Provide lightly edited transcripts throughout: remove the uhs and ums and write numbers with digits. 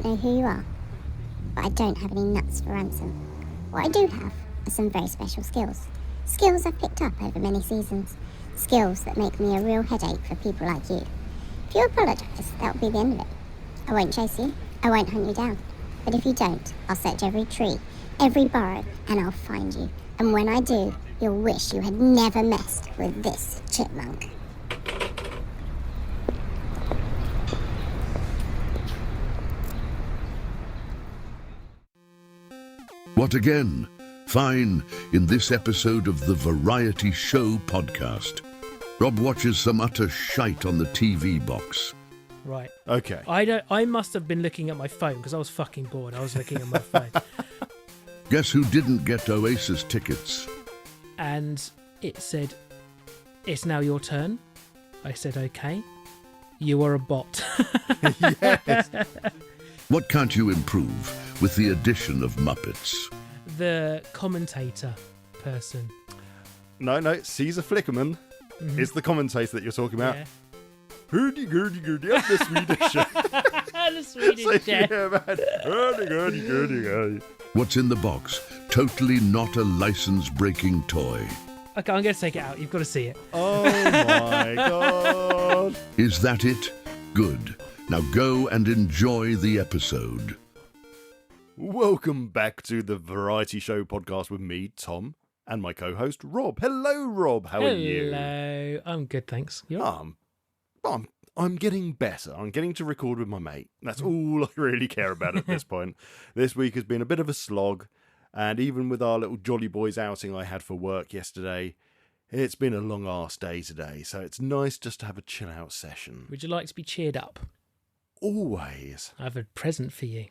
don't know who you are, but I don't have any nuts for ransom. What I do have are some very special skills. Skills I've picked up over many seasons. Skills that make me a real headache for people like you. If you apologise, that'll be the end of it. I won't chase you, I won't hunt you down. But if you don't, I'll search every tree, every burrow, and I'll find you. And when I do, you'll wish you had never messed with this chipmunk. What again? Fine, in this episode of the Variety Show podcast. Rob watches some utter shite on the TV box. Right. Okay. I must have been looking at my phone because I was fucking bored. I was looking at my phone. Guess who didn't get Oasis tickets? And it said, "It's now your turn." I said, "Okay." You are a bot. Yes. What can't you improve with the addition of Muppets? The commentator person. No, Caesar Flickerman is the commentator that you're talking about. Yeah. Hurdy-gurdy-gurdy, up the Swedish. The Swedish chef. Yeah, man. Hurdy-gurdy-gurdy-gurdy. What's in the box? Totally not a license-breaking toy. Okay, I'm going to take it out. You've got to see it. Oh my god. Is that it? Good. Now go and enjoy the episode. Welcome back to the Variety Show podcast with me, Tom, and my co-host, Rob. Hello, Rob. How are you? Hello. I'm good, thanks. You all right? I'm getting better. I'm getting to record with my mate. That's all I really care about at this point. This week has been a bit of a slog, and even with our little Jolly Boys outing I had for work yesterday, it's been a long-ass day today, so it's nice just to have a chill-out session. Would you like to be cheered up? Always. I have a present for you.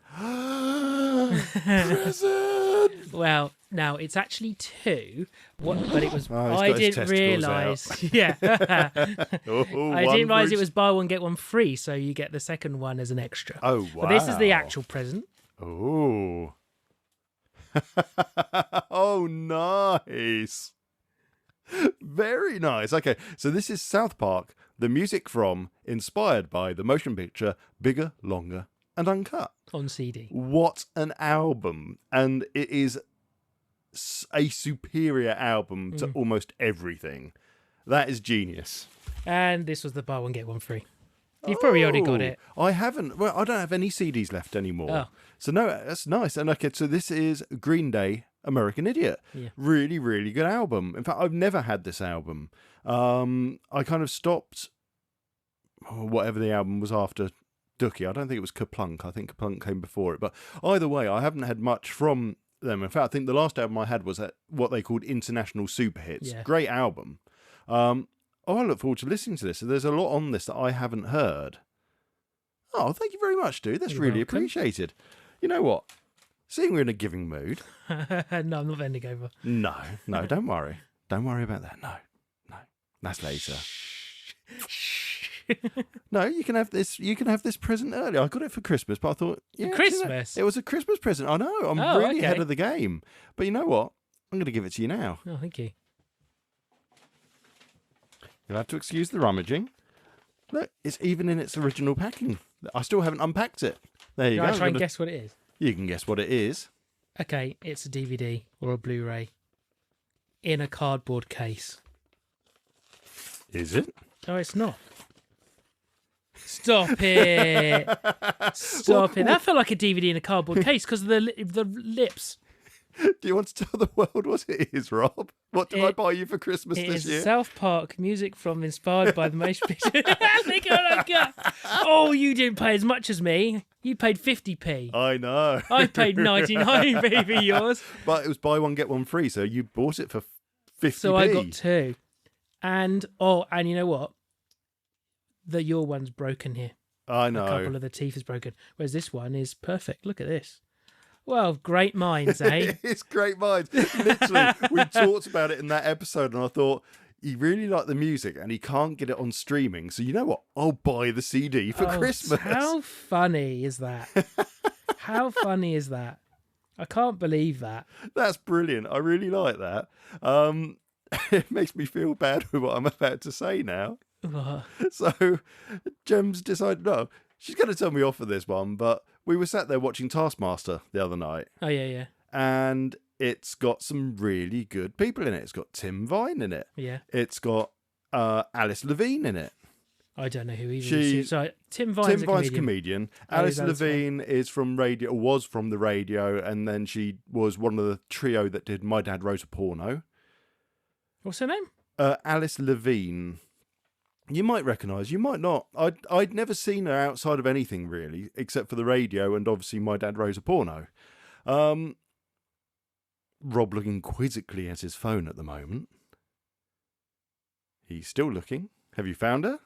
Present! Well, now it's actually two. But it was. Oh, he's I got his didn't testicles realise. Yeah, Oh, I didn't realise fruit. it was buy one get one free, so you get the second one as an extra. Oh, wow. But this is the actual present. Oh. Oh, nice. Very nice. Okay, so this is South Park, the music from, inspired by the motion picture Bigger, Longer, and Uncut. On CD. What an album. And it is a superior album to almost everything. That is genius. And this was the buy one get one free. You've probably already got it. I haven't. Well, I don't have any CDs left anymore. Oh. So no, that's nice. And okay, so this is Green Day, American Idiot. Yeah. Really, really good album. In fact, I've never had this album. I kind of stopped whatever the album was after Dookie. I don't think it was Kaplunk. I think Kaplunk came before it. But either way, I haven't had much from them. In fact, I think the last album I had was at what they called International Super Hits. Yeah. Great album. I look forward to listening to this. There's a lot on this that I haven't heard. Oh, thank you very much, dude. That's You're really welcome. appreciated. You know what? Seeing we're in a giving mood. No, I'm not bending over. No, don't worry. Don't worry about that. No. That's later. No, you can have this. You can have this present early. I got it for Christmas, but I thought, yeah, Christmas? It was a Christmas present. I know. I'm Oh, really okay. ahead of the game. But you know what? I'm going to give it to you now. Oh, thank you. You'll have to excuse the rummaging. Look, it's even in its original packing. I still haven't unpacked it. There you Can go. I I'm try and gonna- guess what it is? You can guess what it is. Okay, it's a DVD or a Blu-ray in a cardboard case. Is it? No, it's not. Stop it! Stop it! That felt like a DVD in a cardboard case because of the lips. Do you want to tell the world what it is, Rob? What did I buy you for Christmas It this is year? South Park music from inspired by the motion picture. Oh, you didn't pay as much as me. You paid 50p. I know. I paid 99p for yours. But it was buy one, get one free, so you bought it for 50p. So I got two. And you know what? Your one's broken here. I know. A couple of the teeth is broken. Whereas this one is perfect. Look at this. Well, great minds, eh? It's great minds. Literally, we talked about it in that episode, and I thought, he really liked the music, and he can't get it on streaming. So you know what? I'll buy the CD for Christmas. How funny is that? How funny is that? I can't believe that. That's brilliant. I really like that. It makes me feel bad with what I'm about to say now. Ugh. So Gem's decided, no, she's going to tell me off for this one, but we were sat there watching Taskmaster the other night, Oh, yeah. and it's got some really good people in it. It's got Tim Vine in it. Yeah. It's got Alice Levine in it. I don't know who either She- is. So Tim Vine's Tim Vine's a comedian. a comedian. Oh, Alice is Alice Levine is from radio, was from the radio, and then she was one of the trio that did My Dad Wrote a Porno. What's her name? Alice Levine. You might recognise, you might not. I'd never seen her outside of anything really, except for the radio and obviously My Dad Wrote a Porno. Rob looking quizzically at his phone at the moment. He's still looking. Have you found her?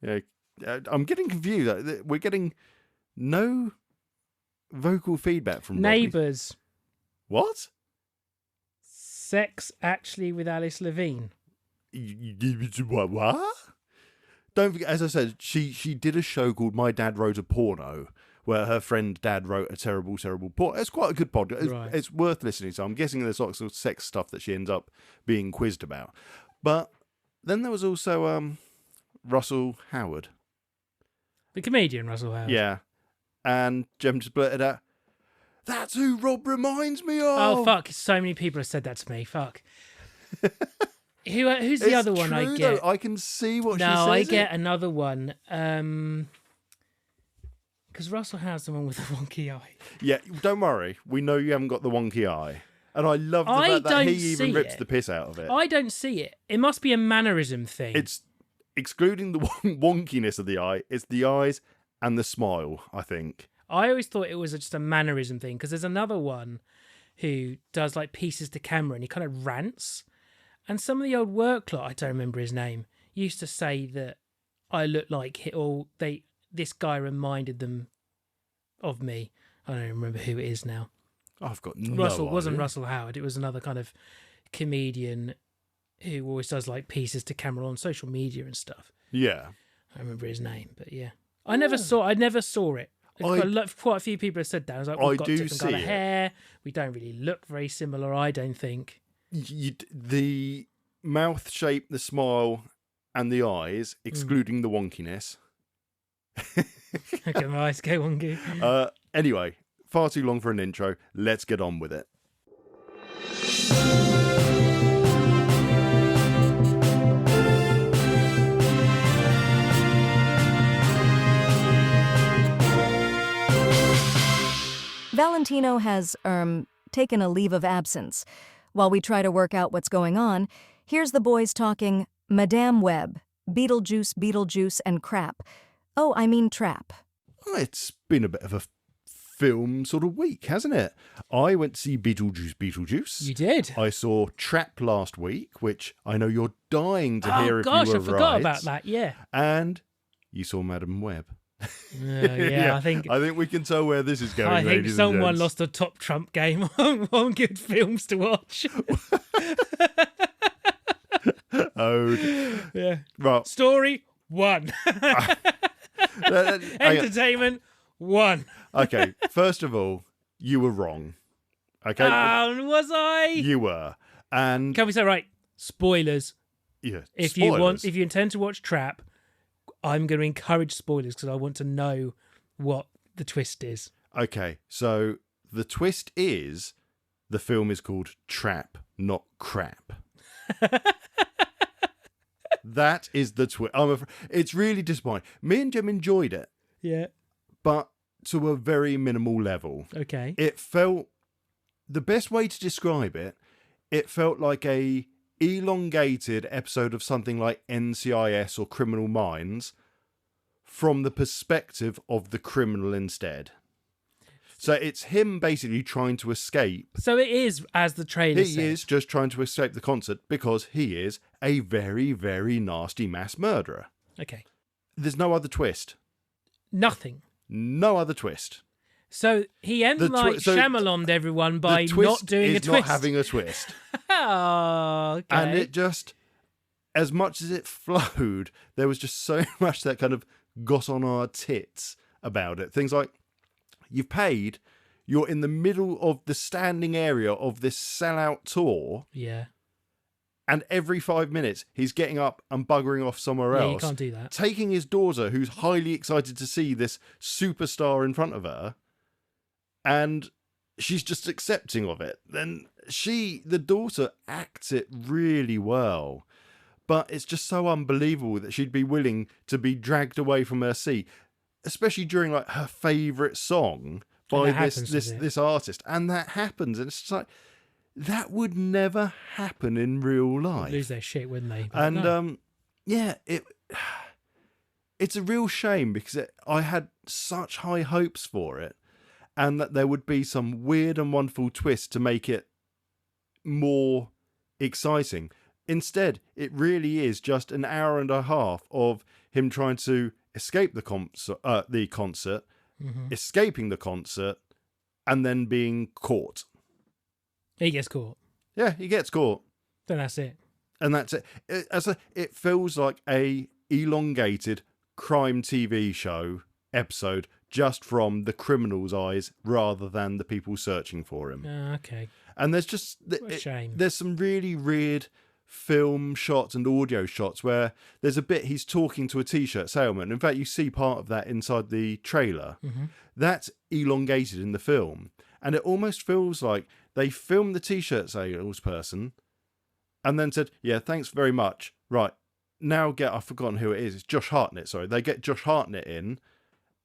Yeah, I'm getting confused. We're getting no vocal feedback from Rob. Neighbours. What? Sex Actually with Alice Levine. What? Don't forget, as I said, she did a show called My Dad Wrote a Porno, where her friend Dad wrote a terrible porno. It's quite a good podcast. Right. It's worth listening to. I'm guessing there's lots of sex stuff that she ends up being quizzed about. But then there was also Russell Howard. The comedian Russell Howard. Yeah. And Jem just blurted out, "That's who Rob reminds me of." Oh, fuck. So many people have said that to me. Fuck. Who's the other one I true, get? though. I can see what she No, says. I get another one. Because Russell Howard's the one with the wonky eye. Yeah, don't worry. We know you haven't got the wonky eye. And I love the I fact that don't he even see rips it. the piss out of it. I don't see it. It must be a mannerism thing. It's excluding the wonkiness of the eye. It's the eyes and the smile, I think. I always thought it was just a mannerism thing because there's another one who does like pieces to camera and he kind of rants. And some of the old work lot, I don't remember his name, used to say that I look like this guy reminded them of me. I don't remember who it is now. I've got no Russell idea. wasn't Russell Howard. It was another kind of comedian who always does like pieces to camera on social media and stuff. Yeah. I don't remember his name, but yeah, I never saw it. Quite a few people have said that. I was like, we've got different colour hair. We don't really look very similar. I don't think. The mouth shape, the smile, and the eyes, excluding the wonkiness. Okay, my eyes go wonky. Anyway, far too long for an intro. Let's get on with it. Valentino has, taken a leave of absence. While we try to work out what's going on, here's the boys talking Madame Web, BeetleJuice, and crap. Oh, I mean trap. It's been a bit of a film sort of week, hasn't it? I went to see Beetlejuice. You did? I saw Trap last week, which I know you're dying to hear if gosh, you were I forgot right. about that. Yeah. And you saw Madame Web. Yeah, I think we can tell where this is going. I think ladies and someone gents. lost a top trump game on good films to watch. Oh, Yeah. right. Story 1. Hang on. Entertainment 1. Okay, first of all, you were wrong. Okay, Was I? you were, and Can we say right? Spoilers. yeah. If spoilers. you intend to watch Trap, I'm going to encourage spoilers because I want to know what the twist is. Okay, so the twist is the film is called Trap, not Crap. That is the twist. It's really disappointing. Me and Jim enjoyed it, Yeah. but to a very minimal level. Okay. It felt, the best way to describe it, it felt like a elongated episode of something like NCIS or Criminal Minds from the perspective of the criminal instead. So it's him basically trying to escape. So it is, as the trailer He says. is just trying to escape the concert because he is a very, very nasty mass murderer. Okay. There's no other twist. Nothing. No other twist. So he Shyamalan'd everyone by the twist not doing a is twist. not having a twist. Oh, okay. And it just, as much as it flowed, there was just so much that kind of got on our tits about it. Things like, you've paid, you're in the middle of the standing area of this sellout tour, Yeah. And every 5 minutes, he's getting up and buggering off somewhere Yeah, else. you can't do that. Taking his daughter, who's highly excited to see this superstar in front of her, and she's just accepting of it. Then the daughter, acts it really well. But it's just so unbelievable that she'd be willing to be dragged away from her seat, especially during like her favourite song by this artist. And that happens. And it's just like, that would never happen in real life. They'd lose their shit, wouldn't they? But And no. it's a real shame because I had such high hopes for it, and that there would be some weird and wonderful twist to make it more exciting. Instead, it really is just an hour and a half of him trying to escape the concert, escaping the concert, and then being caught. He gets caught. Yeah, he gets caught. Then that's it. And that's it. It feels like a elongated crime TV show episode just from the criminal's eyes rather than the people searching for him. Okay. And there's just... What a shame. There's some really weird film shots and audio shots where there's a bit he's talking to a t-shirt salesman. In fact, you see part of that inside the trailer. Mm-hmm. That's elongated in the film. And it almost feels like they filmed the t-shirt salesperson and then said, yeah, thanks very much. Right, now I've forgotten who it is. It's Josh Hartnett, sorry. They get Josh Hartnett in,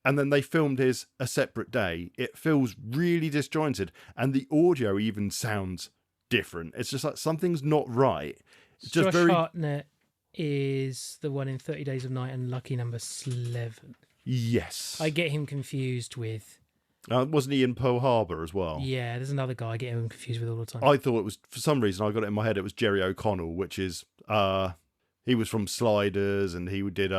and then they filmed his A Separate Day. It feels really disjointed, and the audio even sounds different. It's just like something's not right. It's just Josh Hartnett is the one in 30 Days of Night and Lucky Number 11. Yes. I get him confused with... wasn't he in Pearl Harbor as well? Yeah, there's another guy I get him confused with all the time. I thought it was, for some reason, I got it in my head, it was Jerry O'Connell, which is, he was from Sliders, and he did,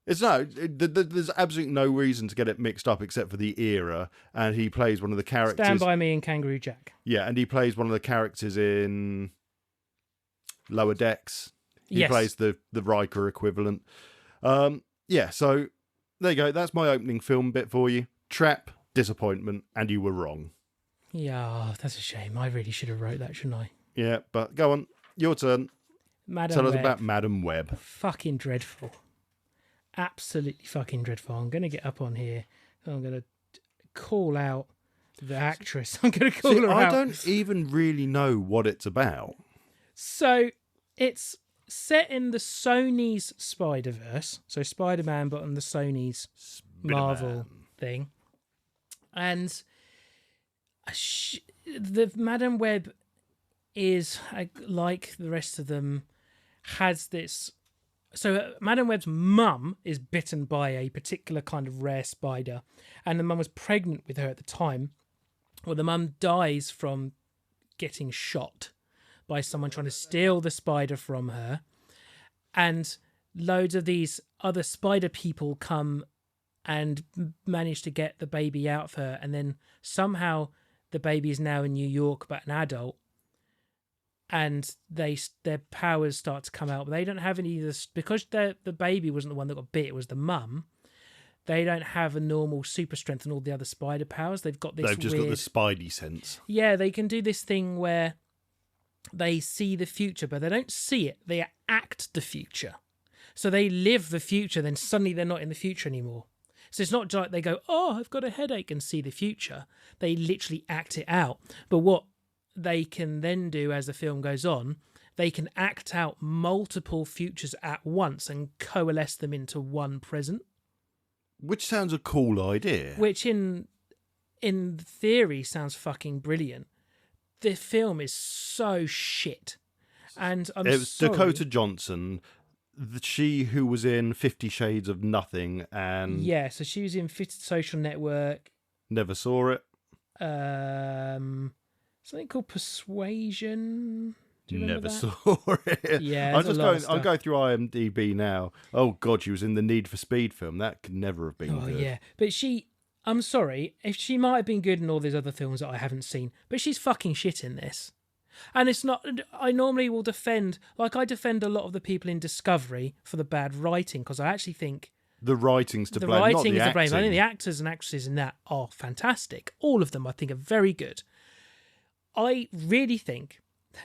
there's absolutely no reason to get it mixed up except for the era, and he plays one of the characters. Stand By Me and Kangaroo Jack. Yeah, and he plays one of the characters in Lower Decks. He plays the Riker equivalent. Yeah, so there you go. That's my opening film bit for you. Trap, disappointment, and you were wrong. Yeah, that's a shame. I really should have wrote that, shouldn't I? Yeah, but go on. Your turn. Tell us about Madam Web. Fucking dreadful. Absolutely fucking dreadful. I'm going to get up on here. I'm going to call out the actress. I'm going to call her out. I don't even really know what it's about. So it's set in the Sony's Spider-Verse. So Spider-Man, but on the Sony's Marvel thing. And the Madam Web is, like the rest of them, has this... So Madam Web's mum is bitten by a particular kind of rare spider, and the mum was pregnant with her at the time. Well, the mum dies from getting shot by someone trying to steal the spider from her, and loads of these other spider people come and manage to get the baby out of her, and then somehow the baby is now in New York but an adult, and their powers start to come out, but they don't have any of this because the baby wasn't the one that got bit, it was the mum. They don't have a normal super strength and all the other spider powers. They've got this. They've just got the spidey sense. Yeah, they can do this thing where they see the future, but they don't see it. They act the future. So they live the future, then suddenly they're not in the future anymore. So it's not like they go, oh, I've got a headache and see the future. They literally act it out. But what they can then do as the film goes on, they can act out multiple futures at once and coalesce them into one present. Which sounds a cool idea. Which in theory sounds fucking brilliant. The film is so shit. And it was sorry. Dakota Johnson, she who was in 50 Shades of Nothing, and... Yeah, so she was in Social Network. Never saw it. Something called Persuasion. Do you Never remember saw it. Yeah, I'll go through IMDb now. Oh God, she was in the Need for Speed film. That could never have been good. Yeah, but I'm sorry, if she might have been good in all these other films that I haven't seen, but she's fucking shit in this. And it's not. I normally will defend, like I defend a lot of the people in Discovery for the bad writing, because I actually think the writing's to blame. The writing not the is to acting. blame. I think the actors and actresses in that are fantastic. All of them, I think, are very good. I really think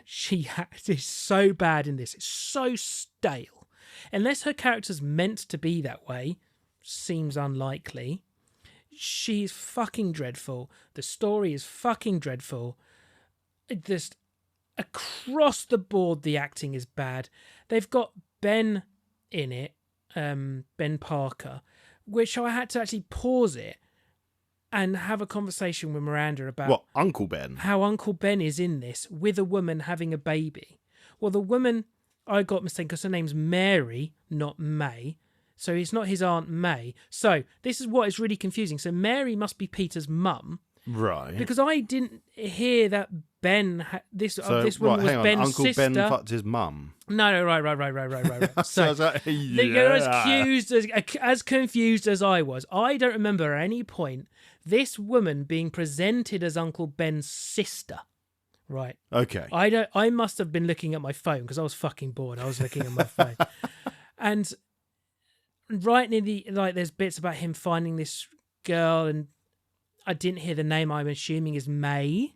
is so bad in this. It's so stale. Unless her character's meant to be that way, seems unlikely. She's fucking dreadful. The story is fucking dreadful. Just across the board, the acting is bad. They've got Ben in it, Ben Parker, which I had to actually pause it and have a conversation with Miranda about What, Uncle Ben? how Uncle Ben is in this with a woman having a baby. Well, the woman, I got mistaken because her name's Mary, not May. So it's not his Aunt May. So this is what is really confusing. So Mary must be Peter's mum. Right. Because I didn't hear that Ben, this So, woman was hang on. Ben's Uncle sister. Ben fucked his mum. No, right. So I was like, You're as confused as I was. I don't remember at any point this woman being presented as Uncle Ben's sister. Right. Okay. I must have been looking at my phone because I was fucking bored. I was looking at my phone. And right near there's bits about him finding this girl, and I didn't hear the name. I'm assuming is May.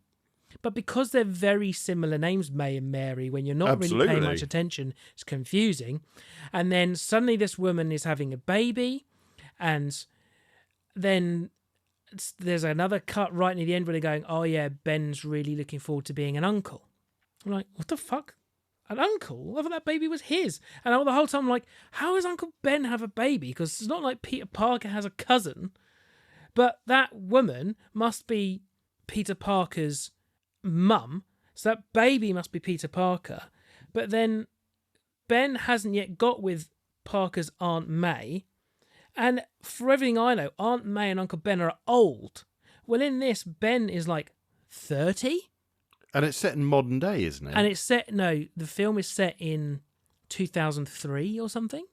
But because they're very similar names, May and Mary, when you're not really paying much attention, it's confusing. And then suddenly this woman is having a baby, and then there's another cut right near the end where they're going, oh yeah, Ben's really looking forward to being an uncle. I'm like, what the fuck? An uncle? I thought that baby was his. And the whole time I'm like, how does Uncle Ben have a baby? Because it's not like Peter Parker has a cousin. But that woman must be Peter Parker's mum, so that baby must be Peter Parker. But then Ben hasn't yet got with Parker's Aunt May, and for everything I know, Aunt May and Uncle Ben are old. Well, in this, Ben is like 30, and it's set in modern day, isn't it? and the film is set in 2003 or something.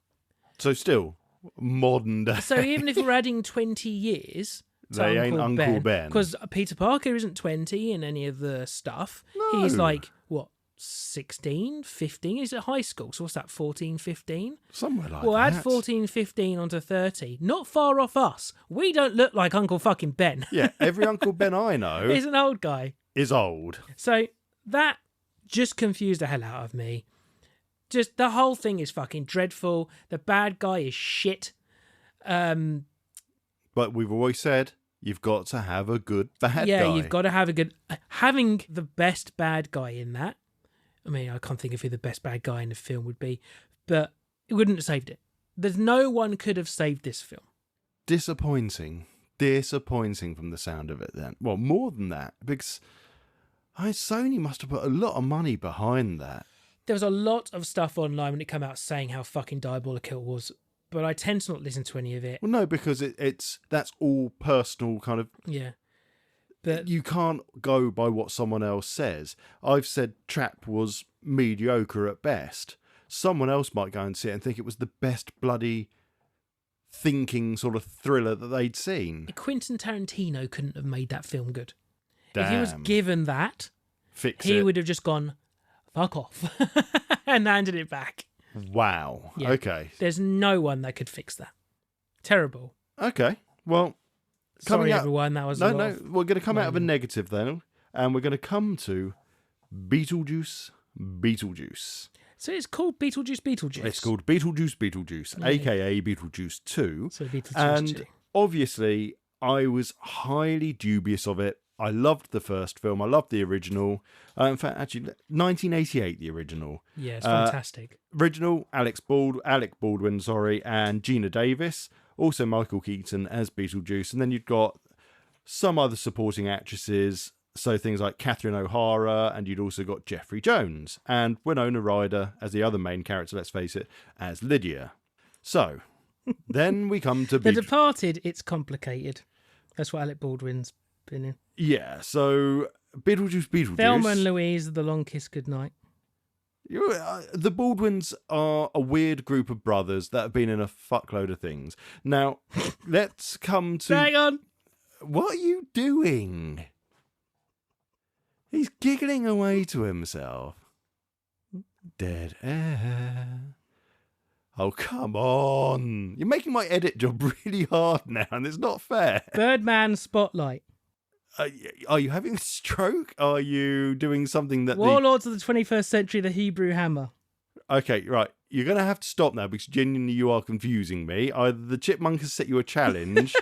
So still modern day. So even if we're adding 20 years to They ain't Uncle Ben. because Peter Parker isn't 20 in any of the stuff. No. He's like, what, 16, 15? He's at high school, so what's that, 14, 15? Somewhere like Well, that. add 14, 15 onto 30. Not far off us. We don't look like Uncle fucking Ben. Yeah, every Uncle Ben I know He's an old guy. is old. So that just confused the hell out of me. Just the whole thing is fucking dreadful. The bad guy is shit. But we've always said you've got to have a good bad guy. Yeah, you've got to have a good... Having the best bad guy in that... I mean, I can't think of who the best bad guy in the film would be, but it wouldn't have saved it. There's no one could have saved this film. Disappointing from the sound of it then. Well, more than that, because Sony must have put a lot of money behind that. There was a lot of stuff online when it came out saying how fucking diabolical it was, but I tend to not listen to any of it. Well, no, because that's all personal kind of... Yeah. But you can't go by what someone else says. I've said Trap was mediocre at best. Someone else might go and see it and think it was the best bloody thinking sort of thriller that they'd seen. Quentin Tarantino couldn't have made that film good. Damn. If he was given that, Fix he it. would have just gone, fuck off, and handed it back. Wow. Yeah. Okay. There's no one that could fix that. Terrible. Okay. Well, Sorry, everyone. That was a lot of we're going to come out of a moaning. negative then, and we're going to come to BeetleJuice. So it's called BeetleJuice. It's called BeetleJuice, Yeah. aka BeetleJuice 2. So BeetleJuice And 2. obviously, I was highly dubious of it. I loved the first film. I loved the original. In fact, actually, 1988, the original. Yeah, it's fantastic. Original, Alec Baldwin, and Gina Davis. Also Michael Keaton as Beetlejuice. And then you've got some other supporting actresses. So things like Catherine O'Hara, and you'd also got Jeffrey Jones. And Winona Ryder as the other main character, let's face it, as Lydia. So, then we come to The Departed, it's complicated. That's what Alec Baldwin's been in. Yeah, so Beetlejuice. Thelma and Louise, The Long Kiss Goodnight. The Baldwins are a weird group of brothers that have been in a fuckload of things. Now, let's come to... Hang on. What are you doing? He's giggling away to himself. Dead air. Oh, come on. You're making my edit job really hard now, and it's not fair. Birdman Spotlight. Are you having a stroke? Are you doing something that Warlords of the 21st Century, the Hebrew Hammer. Okay, right. You're going to have to stop now because genuinely you are confusing me. Either the chipmunk has set you a challenge.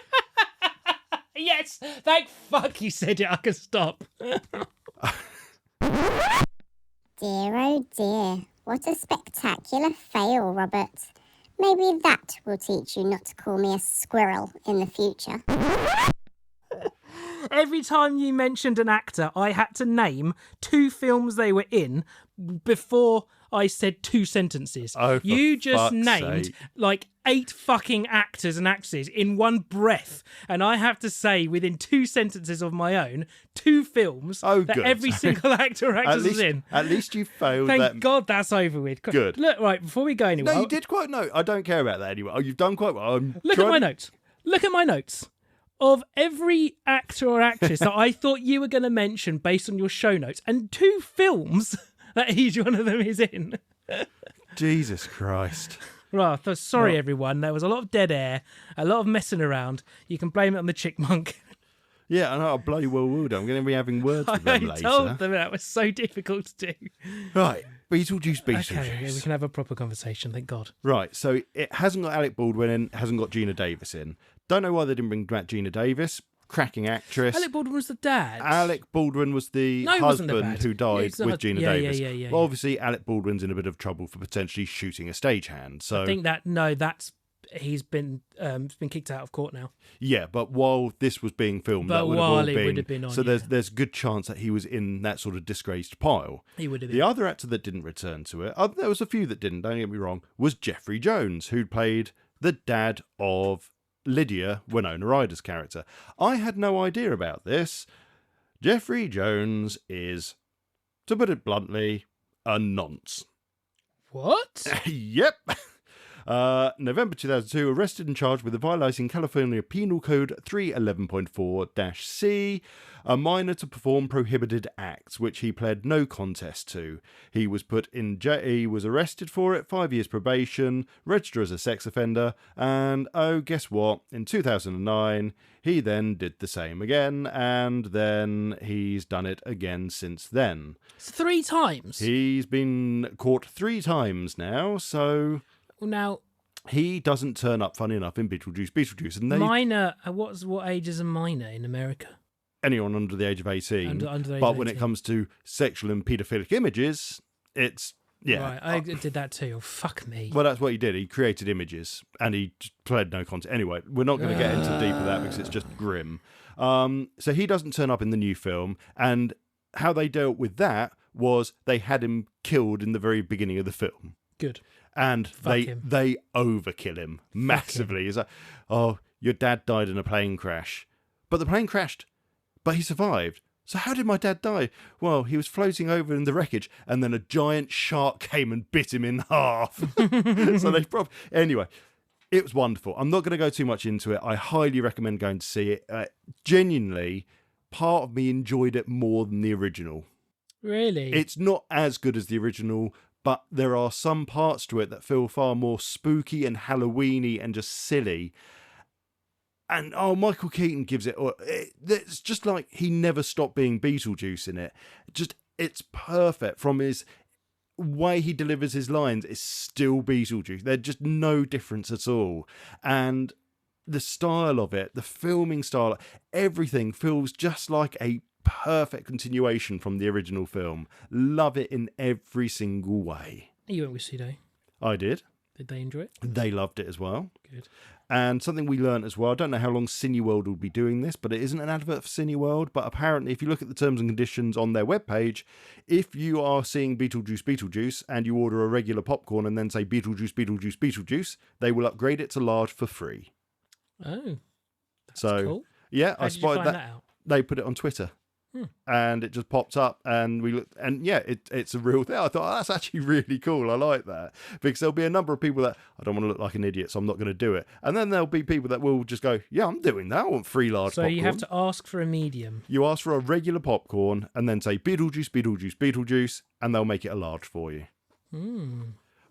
Yes, thank fuck you said it. I can stop. Dear oh dear, what a spectacular fail, Robert. Maybe that will teach you not to call me a squirrel in the future. Every time you mentioned an actor, I had to name 2 films they were in before I said 2 sentences. Oh, for you just fuck's named sake. like 8 fucking actors and actresses in one breath. And I have to say, within 2 sentences of my own, 2 films that good. every single actor or actress is in. At least you failed Thank that. God that's over with. Good. Look, right, before we go anywhere. No, you did quite. No, I don't care about that anyway. Oh, you've done quite well. Look at my notes. Look at my notes. Of every actor or actress that I thought you were going to mention based on your show notes, and 2 films that each one of them is in. Jesus Christ. Right, sorry everyone. There was a lot of dead air, a lot of messing around. You can blame it on the chickmunk. Yeah, I know. I bloody well would. I'm going to be having words with them I later. told them that was so difficult to do. Right. Beetlejuice, Beetlejuice. Okay, yeah, we can have a proper conversation, thank God. Right, so it hasn't got Alec Baldwin in, hasn't got Gina Davis in. Don't know why they didn't bring back Gina Davis. Cracking actress. Alec Baldwin was the dad. Alec Baldwin was the No, he wasn't the husband bad. who died it's the with hus- Gina yeah, Davis. Yeah. Well, obviously, Alec Baldwin's in a bit of trouble for potentially shooting a stagehand. So I think he's been kicked out of court now. yeah, but while this was being filmed, But that would have while all it been. would have been on, so yeah. there's good chance that he was in that sort of disgraced pile. He would have The been. other actor that didn't return to it, there was a few that didn't. Don't get me wrong, was Jeffrey Jones, who played the dad of Lydia, Winona Ryder's character. I had no idea about this. Jeffrey Jones is, to put it bluntly, a nonce. What? Yep. November 2002, arrested and charged with violating California Penal Code 311.4-C, a minor to perform prohibited acts, which he pled no contest to. He was put in jail. He was arrested for it, 5 years probation, registered as a sex offender, and oh, guess what? In 2009, he then did the same again, and then he's done it again since then. It's 3 times. He's been caught 3 times now, so Now, he doesn't turn up, funny enough, in Beetlejuice. And minor. What age is a minor in America? anyone under the age of 18. Under the age but of when it 18. comes to sexual and paedophilic images, it's, yeah. Right, I did that too. Oh, fuck me. Well, that's what he did. He created images and he pled no contest. Anyway, we're not going to get into deep of that because it's just grim. So he doesn't turn up in the new film. And how they dealt with that was they had him killed in the very beginning of the film. Good. And him. they overkill him massively. It's like, oh, your dad died in a plane crash. But the plane crashed, but he survived. So how did my dad die? Well, he was floating over in the wreckage, and then a giant shark came and bit him in half. So they anyway, it was wonderful. I'm not going to go too much into it. I highly recommend going to see it. Genuinely, part of me enjoyed it more than the original. Really? It's not as good as the original, but there are some parts to it that feel far more spooky and Halloweeny and just silly. And, Michael Keaton gives it... It's just like he never stopped being Beetlejuice in it. It's perfect. From his way he delivers his lines, it's still Beetlejuice. There's just no difference at all. And the style of it, the filming style, everything feels just like a perfect continuation from the original film. Love it in every single way. You went with Pseudo. I did. Did they enjoy it? They loved it as well. Good. And something we learned as well, I don't know how long Cineworld will be doing this, but it isn't an advert for Cineworld. But apparently, if you look at the terms and conditions on their webpage, if you are seeing Beetlejuice, and you order a regular popcorn and then say Beetlejuice, they will upgrade it to large for free. Oh, that's So, cool. yeah, How I did you spotted find that. that out? They put it on Twitter. And it just popped up, and we looked, and yeah, it's a real thing. I thought, that's actually really cool. I like that, because there'll be a number of people that I don't want to look like an idiot, so I'm not going to do it. And then there'll be people that will just go, yeah, I'm doing that. I want 3 large So popcorn. you have to ask for a medium. You ask for a regular popcorn, and then say Beetlejuice, and they'll make it a large for you.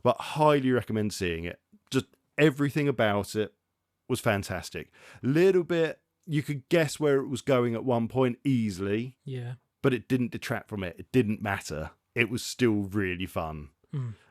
But highly recommend seeing it. Just everything about it was fantastic. Little bit you could guess where it was going at one point easily, Yeah. but it didn't detract from it. It didn't matter. It was still really fun.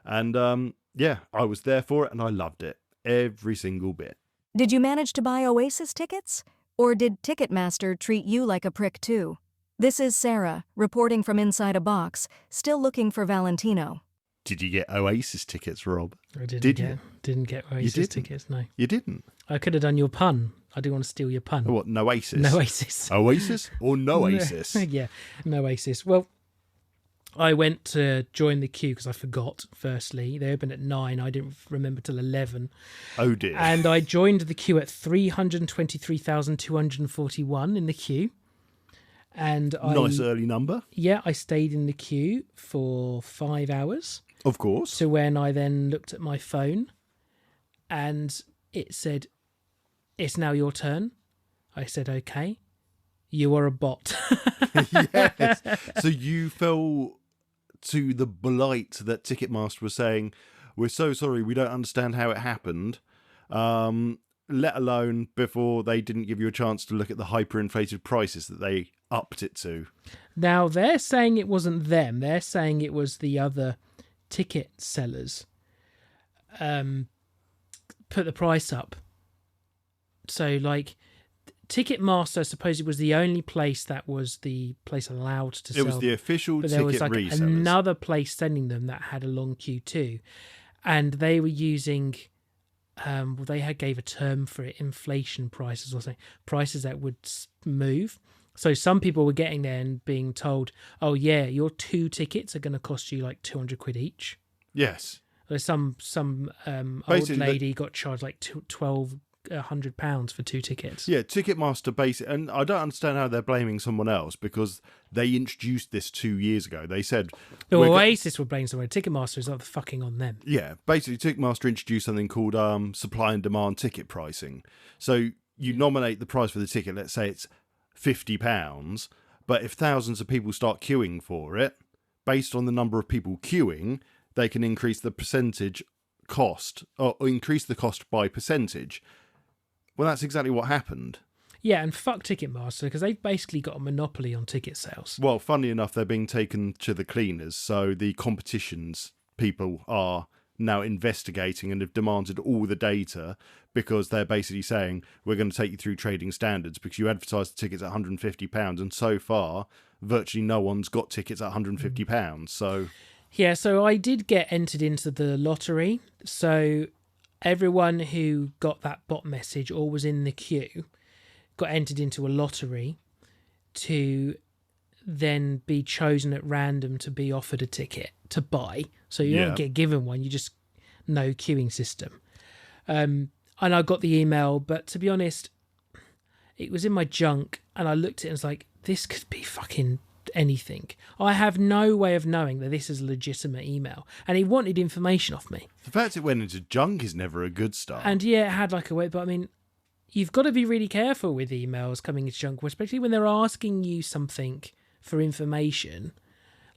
And yeah, I was there for it and I loved it. Every single bit. Did you manage to buy Oasis tickets? Or did Ticketmaster treat you like a prick too? This is Sarah, reporting from inside a box, still looking for Valentino. Did you get Oasis tickets, Rob? I Did you? didn't get Oasis didn't? tickets, no. You didn't? I could have done your pun. I didn't want to steal your pun. What, Noasis? Noasis. Oasis or Noasis? Yeah, Noasis. Well, I went to join the queue because I forgot, firstly. They opened at 9. I didn't remember till 11. Oh, dear. And I joined the queue at 323,241 in the queue. And Nice early number. Yeah, I stayed in the queue for 5 hours. Of course. So when I then looked at my phone and it said, "It's now your turn," I said, "Okay, you are a bot." Yes. So you fell to the blight that Ticketmaster was saying, "We're so sorry, we don't understand how it happened," let alone before they didn't give you a chance to look at the hyperinflated prices that they upped it to. Now, they're saying it wasn't them. They're saying it was the other ticket sellers put the price up. So, like, Ticketmaster, I suppose it was the only place that was the place allowed to sell. It was the official but ticket there was like resellers. another place sending them that had a long queue too. And they were using, gave a term for it, inflation prices or something, prices that would move. So some people were getting there and being told, "Oh yeah, your 2 tickets are going to cost you like 200 quid each." Yes. There's some old Basically, lady got charged like £1,200 for 2 tickets. Yeah, Ticketmaster basically, and I don't understand how they're blaming someone else because they introduced this 2 years ago. They said The Oasis were blaming someone. Ticketmaster is not fucking on them. Yeah, basically Ticketmaster introduced something called supply and demand ticket pricing. So you nominate the price for the ticket, let's say it's £50, but if thousands of people start queuing for it, based on the number of people queuing, they can increase the percentage cost or increase the cost by percentage. Well, that's exactly what happened. Yeah, and fuck Ticketmaster because they've basically got a monopoly on ticket sales. Well, funnily enough, they're being taken to the cleaners, so the competitions people are now investigating and have demanded all the data because they're basically saying, we're going to take you through trading standards because you advertise the tickets at £150 and so far virtually no one's got tickets at £150. So yeah, so I did get entered into the lottery. So everyone who got that bot message or was in the queue got entered into a lottery to then be chosen at random to be offered a ticket to buy. So you don't get given one, you just no queuing system. And I got the email, but to be honest, it was in my junk and I looked at it and was like, this could be fucking anything. I have no way of knowing that this is a legitimate email. And he wanted information off me. the fact it went into junk is never a good start. And yeah, it had like a way, but I mean, you've got to be really careful with emails coming into junk, especially when they're asking you something for information.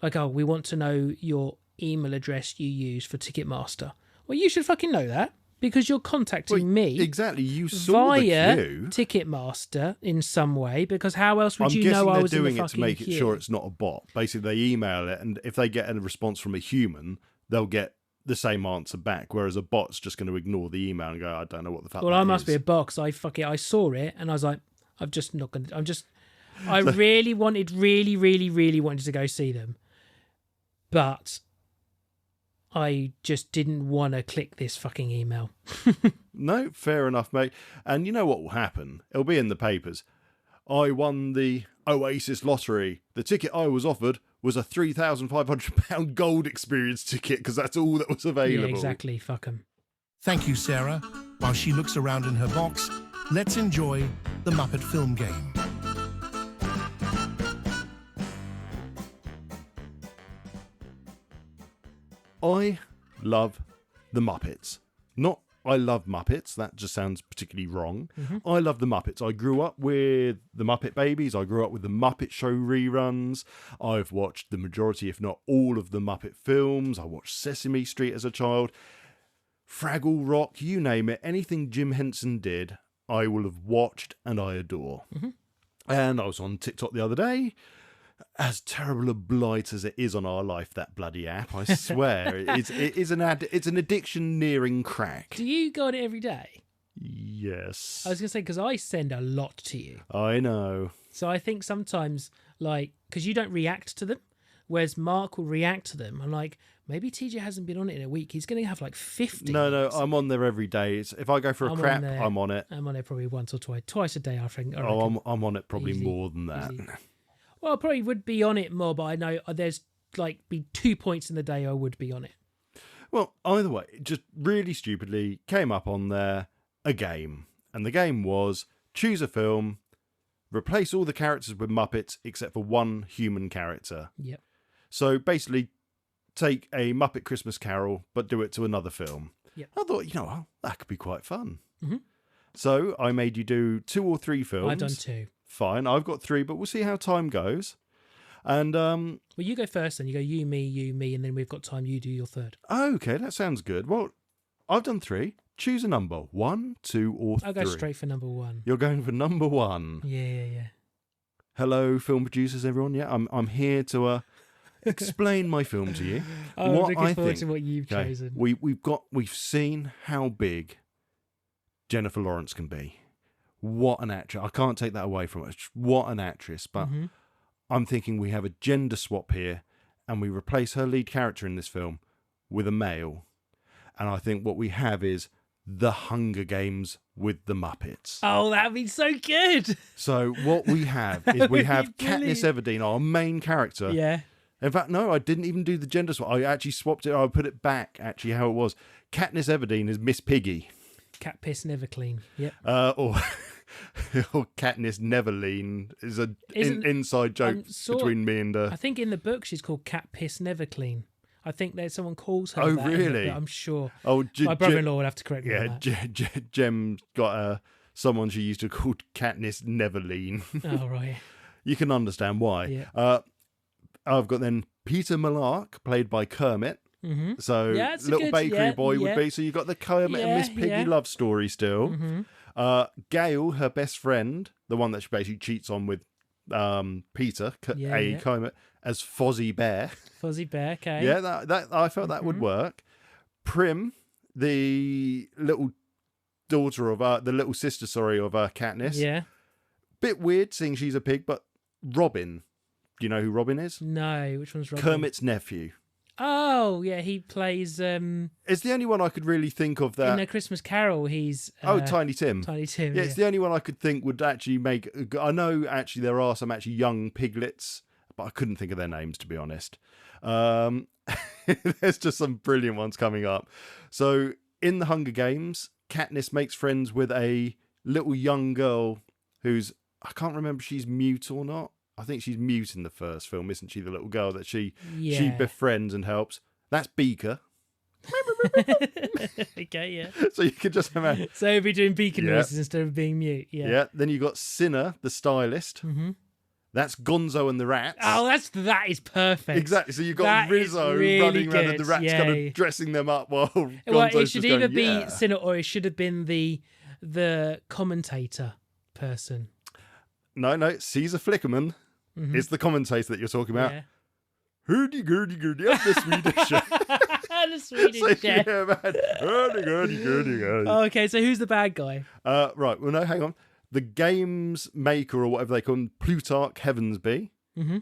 Like, oh, we want to know your email address you use for Ticketmaster. Well, you should fucking know that because you're contacting me. Exactly, you saw via the queue. Ticketmaster in some way, because how else would I'm you guessing know I they're was in doing the it to fucking make queue? it sure it's not a bot. Basically, they email it, and if they get a response from a human, they'll get the same answer back. Whereas a bot's just going to ignore the email and go, "I don't know what the fuck." Well, that I must is." be a box. I saw it, and I was like, I'm just not going to. I really wanted to go see them, but I just didn't want to click this fucking email. No, fair enough, mate. And you know what will happen? It'll be in the papers. I won the Oasis lottery. The ticket I was offered was a £3,500 gold experience ticket because that's all that was available. Yeah, exactly. Fuck 'em. Thank you, Sarah. While she looks around in her box, let's enjoy the Muppet film game. I love the Muppets. Not I love Muppets, that just sounds particularly wrong. I love the Muppets. I grew up with the Muppet Babies. I grew up with the Muppet Show reruns. I've watched the majority, if not all, of the Muppet films. I watched Sesame Street as a child. Fraggle Rock, you name it. Anything Jim Henson did, I will have watched and I adore. And I was on TikTok the other day. As terrible a blight as it is on our life, that bloody app, I swear, it's an addiction nearing crack. Do you go on it every day? Yes. I was going to say, because I send a lot to you. I know. So I think sometimes, like, because you don't react to them, whereas Mark will react to them. I'm like, maybe TJ hasn't been on it in a week. He's going to have like 50. No, I'm on there every day. If I go for a crap, I'm on it. I'm on it probably once or twice a day, I think. I'm on it probably Easy. more than that. Easy. Well, I probably would be on it more, but I know there's like be 2 points in the day I would be on it. Well, either way, just really stupidly came up on there a game. And the game was choose a film, replace all the characters with Muppets except for one human character. Yep. So basically take a Muppet Christmas Carol, but do it to another film. Yep. I thought, that could be quite fun. Mm-hmm. So I made you do 2 or 3 films. I've done 2. Fine, I've got 3, but we'll see how time goes. And well, you go first, then you go you, me, and then we've got time. You do your third. Okay, that sounds good. Well, I've done 3. Choose a number: 1, 2, or 3. I'll go straight for number 1. You're going for number 1. Yeah. Hello, film producers, everyone. Yeah, I'm here to explain my film to you. I'm what looking I forward think. to what you've Okay, chosen. we've seen how big Jennifer Lawrence can be. What an actress. I can't take that away from her. What an actress. But I'm thinking we have a gender swap here and we replace her lead character in this film with a male. And I think what we have is The Hunger Games with the Muppets. Oh, that'd be so good. So what we have is we would have be Katniss Everdeen, our main character. Yeah. In fact, no, I didn't even do the gender swap. I actually swapped it. I put it back, actually, how it was. Katniss Everdeen is Miss Piggy. Cat piss never clean. Yep. Or Katniss Neverlean is an inside joke between me and her. I think in the book she's called Cat Piss Never Clean. I think there's someone calls her. Oh, that really? I'm sure. Oh, my brother-in-law would have to correct me. Yeah, on that. Gem's got someone she used to call Katniss Neverlean. Oh, right. You can understand why. Yeah. I've got then Peter Malark, played by Kermit. Mm-hmm. So Yeah, it's a little good- bakery yeah, boy would yeah. be. So you've got the Kermit and Miss Piggy Yeah. love story still. Mm-hmm. Gail, her best friend, the one that she basically cheats on with Peter, Yeah. Kermit, as Fozzie Bear. Fuzzy Bear, okay. Yeah, that I felt that would work. Prim, the little daughter of the little sister, of Katniss. Yeah. Bit weird seeing she's a pig, but Robin. Do you know who Robin is? No, which one's Robin? Kermit's nephew. Oh, yeah, he plays It's the only one I could really think of that. in A Christmas Carol. He's Tiny Tim. Tiny Tim. Yeah, it's the only one I could think would actually make. I know actually there are some actually young piglets, but I couldn't think of their names, to be honest. There's just some brilliant ones coming up. So in the Hunger Games, Katniss makes friends with a little young girl who's, I can't remember if she's mute or not. I think she's mute in the first film, isn't she? The little girl that she befriends and helps. That's Beaker. Okay, yeah. So you could just imagine. So he'll be doing beacon noises instead of being mute. Yeah. Yeah. Then you got Cinna, the stylist. Mm-hmm. That's Gonzo and the Rats. Oh, that is perfect. Exactly. So you've got That Rizzo is really running around and the good. rats Yeah. kind of dressing them up while Gonzo's Well, it just should going, either be yeah. Cinna or it should have been the commentator person. No, Caesar Flickerman is the commentator that you're talking about. Yeah. Hurdy-gurdy-gurdy, up the Swedish. The Swedish So, chef. yeah, man. Hurdy-gurdy-gurdy-gurdy. Oh, okay, so who's the bad guy? Right, well, no, hang on. The games maker, or whatever they call him, Plutarch Heavensby. Mm-hmm.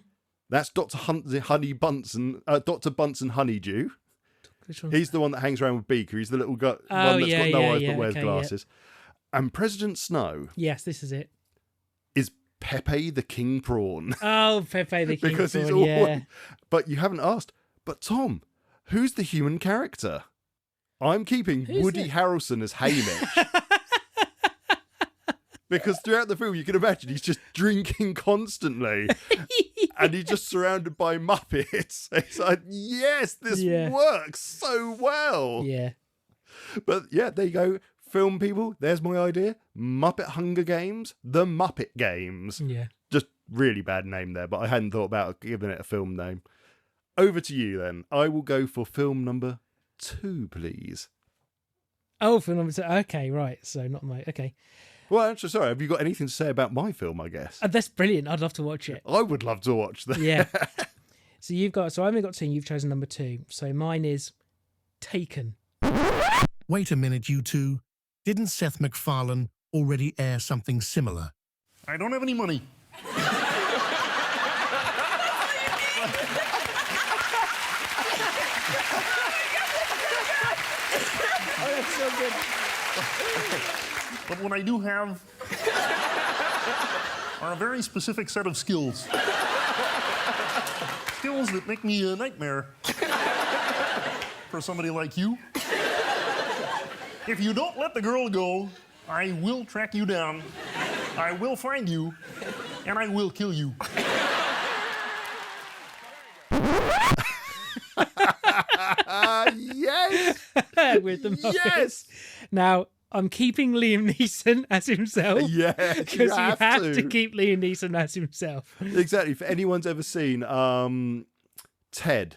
That's Dr. Dr. Bunsen Honeydew. Which one? He's the one that hangs around with Beaker. He's the little one that's got yeah, no eyes yeah, but wears okay, glasses. And President Snow Yes, this is it. is Pepe the King Prawn. Oh, Pepe the King Because he's Prawn, all. yeah. But you haven't asked. But Tom, who's the human character? I'm keeping Who's Woody it? Harrelson as Hamish. Because throughout the film, you can imagine he's just drinking constantly. And he's just surrounded by Muppets. It's like, yes, this works so well. Yeah. But yeah, there you go. Film people, there's my idea. Muppet Hunger Games, The Muppet Games. Yeah. Just really bad name there, but I hadn't thought about giving it a film name. Over to you then. I will go for film number 2, please. Oh, film number 2. Okay, right. So not my... Okay. Well, actually, sorry, have you got anything to say about my film, I guess? That's brilliant. I'd love to watch it. I would love to watch that. Yeah. So I've only got 2, and you've chosen number 2. So mine is Taken. Wait a minute, you two. Didn't Seth MacFarlane already air something similar? I don't have any money. But what I do have are a very specific set of skills. Skills that make me a nightmare for somebody like you. If you don't let the girl go, I will track you down, I will find you, and I will kill you. Yes! With the Muppets. Yes! Now, I'm keeping Liam Neeson as himself. Yes, Because you you have have to. to keep Liam Neeson as himself. Exactly. If anyone's ever seen Ted,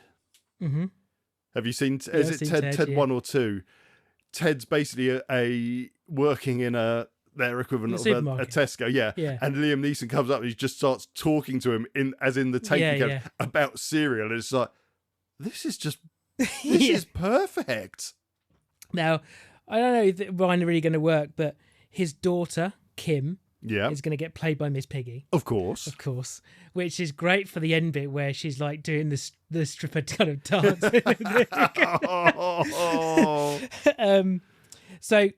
have you seen? I've Is it seen Ted? Ted, Ted yeah. 1 or 2? Ted's basically a working in their equivalent of a supermarket. Tesco, yeah. And Liam Neeson comes up and he just starts talking to him as in the Taken Yeah, character, about cereal, and it's like, this is Yeah. is perfect. Now, I don't know if mine are really going to work, but his daughter, Kim, Yeah, is going to get played by Miss Piggy, of course. of course, which is great for the end bit where she's like doing the stripper kind of dance. Oh, So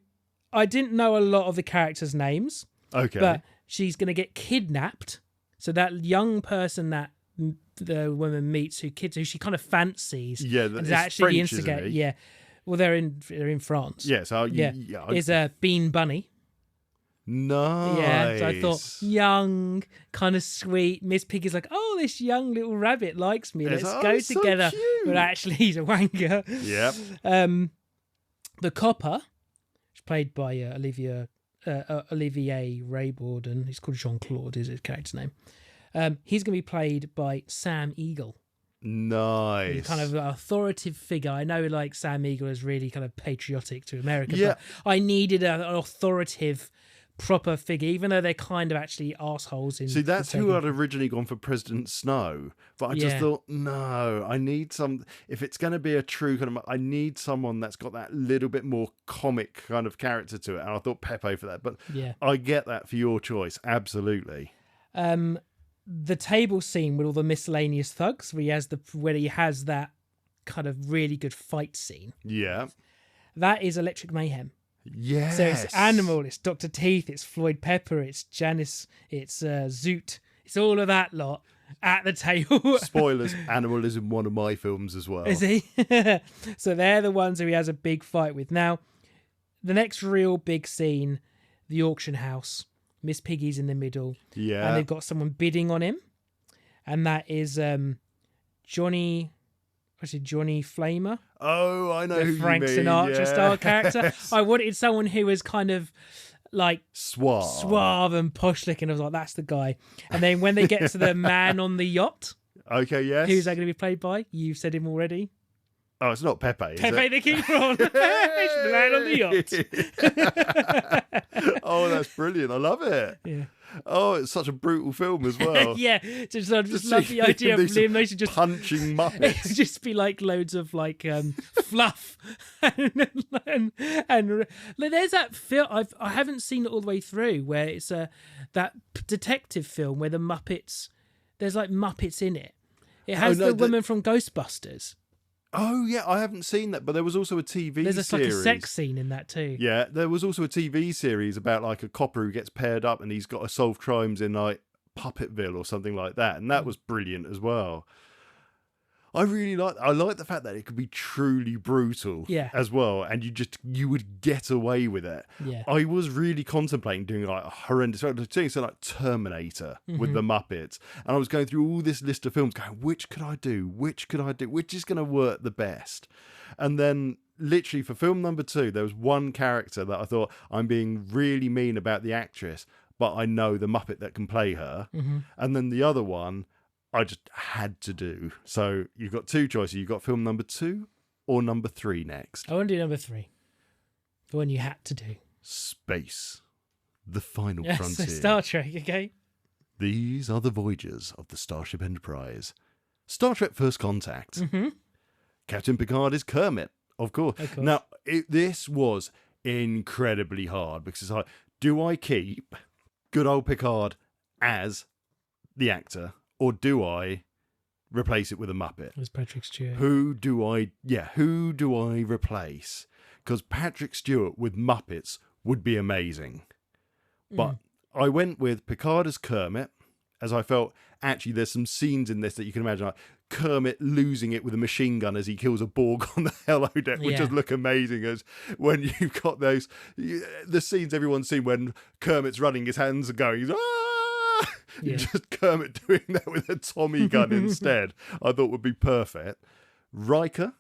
I didn't know a lot of the characters' names, okay. but she's going to get kidnapped. So that young person that the woman meets, who she kind of fancies, Yeah, and it's is actually French, the isn't instigator. he? Yeah, well, they're in France. Yeah, so Is a Bean Bunny. nice. Yeah, so I thought young, kind of sweet. Miss Piggy's like, oh, this young little rabbit likes me. It's- Let's oh, go it's so together. cute. But actually, he's a wanker. Yep. The copper, played by Olivier Rayborden. He's called Jean-Claude, is his character's name. He's going to be played by Sam Eagle. Nice. He's kind of an authoritative figure. I know, like, Sam Eagle is really kind of patriotic to America, Yeah. but I needed an authoritative, proper figure, even though they're kind of actually assholes. See, that's who Taken. I'd originally gone for President Snow, but I just Yeah. thought, no, I need some. If it's going to be a true kind of, I need someone that's got that little bit more comic kind of character to it. And I thought Pepe for that, but Yeah. I get that for your choice, absolutely. The table scene with all the miscellaneous thugs, where he has that kind of really good fight scene. Yeah. That is Electric Mayhem. Yes. So it's Animal, it's Dr. Teeth, it's Floyd Pepper, it's Janice, it's Zoot, it's all of that lot at the table. Spoilers: Animal is in one of my films as well. Is he? So they're the ones who he has a big fight with. Now, the next real big scene, the auction house. Miss Piggy's in the middle. Yeah. And they've got someone bidding on him. And that is Johnny Flamer. Oh, I know The who Frank you mean. Sinatra style character. Yes. I wanted someone who was kind of like Suave. and posh looking. I was like, that's the guy. And then when they get to the man on the yacht, Okay, yes. who's that going to be played by? You've said him already. Oh, it's not Pepe, is Pepe it? the Keeper on. It's the man on the yacht. Oh, that's brilliant. I love it. Yeah. Oh, it's such a brutal film as well. Yeah, just love the idea of These Liam Neeson just punching Muppets. it would just be like loads of like fluff and there's that film I haven't seen it all the way through where it's that detective film where the Muppets there's like Muppets in it. It has no, the woman from Ghostbusters. Oh, yeah, I haven't seen that, but there was also a TV There's series. like a sex scene in that too. Yeah, there was also a TV series about like a copper who gets paired up and he's got to solve crimes in like Puppetville or something like that, and that was brilliant as well. I like the fact that it could be truly brutal as well, and you would get away with it. Yeah. I was really contemplating doing like a horrendous, doing something like Terminator with the Muppets, and I was going through all this list of films going, which could I do? Which is going to work the best? And then literally for film number 2, there was one character that I thought, I'm being really mean about the actress, but I know the Muppet that can play her. And then the other one, I just had to do. So you've got 2 choices. You've got film number 2 or number 3 next. I want to do number 3. The one you had to do. Space. The final Yeah, frontier. so Star Trek, okay? These are the voyages of the Starship Enterprise. Star Trek First Contact. Mm-hmm. Captain Picard is Kermit, of course. Of course. Now, this was incredibly hard because it's like, do I keep good old Picard as the actor, or do I replace it with a Muppet? It was Patrick Stewart. Who do I replace? Because Patrick Stewart with Muppets would be amazing. But I went with Picard as Kermit, as I felt actually there's some scenes in this that you can imagine, like Kermit losing it with a machine gun as he kills a Borg on the holodeck, which just look amazing. As when you've got the scenes everyone's seen when Kermit's running, his hands are going, ah! Yeah. Just Kermit doing that with a Tommy gun instead, I thought would be perfect. Riker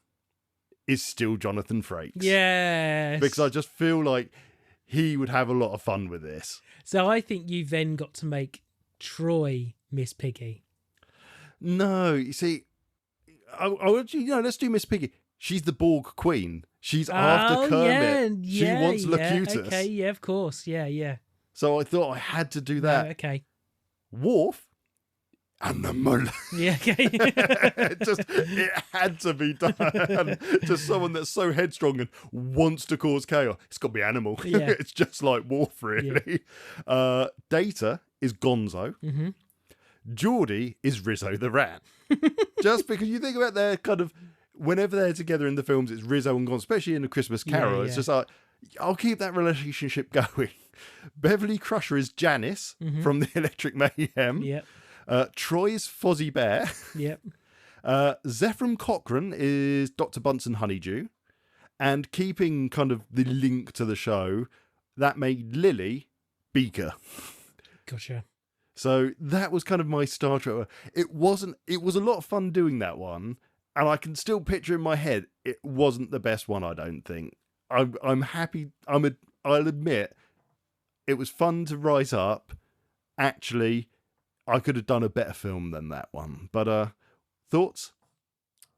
is still Jonathan Frakes. Yes. Because I just feel like he would have a lot of fun with this. So I think you've then got to make Troy Miss Piggy. No, you see, let's do Miss Piggy. She's the Borg Queen. She's after Kermit. Yeah, she wants Locutus. Okay, yeah, of course. Yeah. So I thought I had to do that. No, okay. Worf and the Muller. Yeah, okay. it had to be done. Just someone that's so headstrong and wants to cause chaos. It's got to be animal. Yeah. It's just like Worf, really. Yeah. Data is Gonzo. Mm-hmm. Geordie is Rizzo the Rat. Just because you think about their kind of, whenever they're together in the films, it's Rizzo and Gonzo, especially in A Christmas Carol. Yeah. It's just like, I'll keep that relationship going. Beverly Crusher is Janice from the Electric Mayhem. Yep. Troy is Fozzie Bear. Yep. Zephram Cochrane is Dr. Bunsen Honeydew. And keeping kind of the link to the show, that made Lily Beaker. Gotcha. So that was kind of my Star Trek. It was a lot of fun doing that one. And I can still picture in my head, it wasn't the best one, I don't think. I'm happy. I'll admit, it was fun to write up. Actually, I could have done a better film than that one. But thoughts?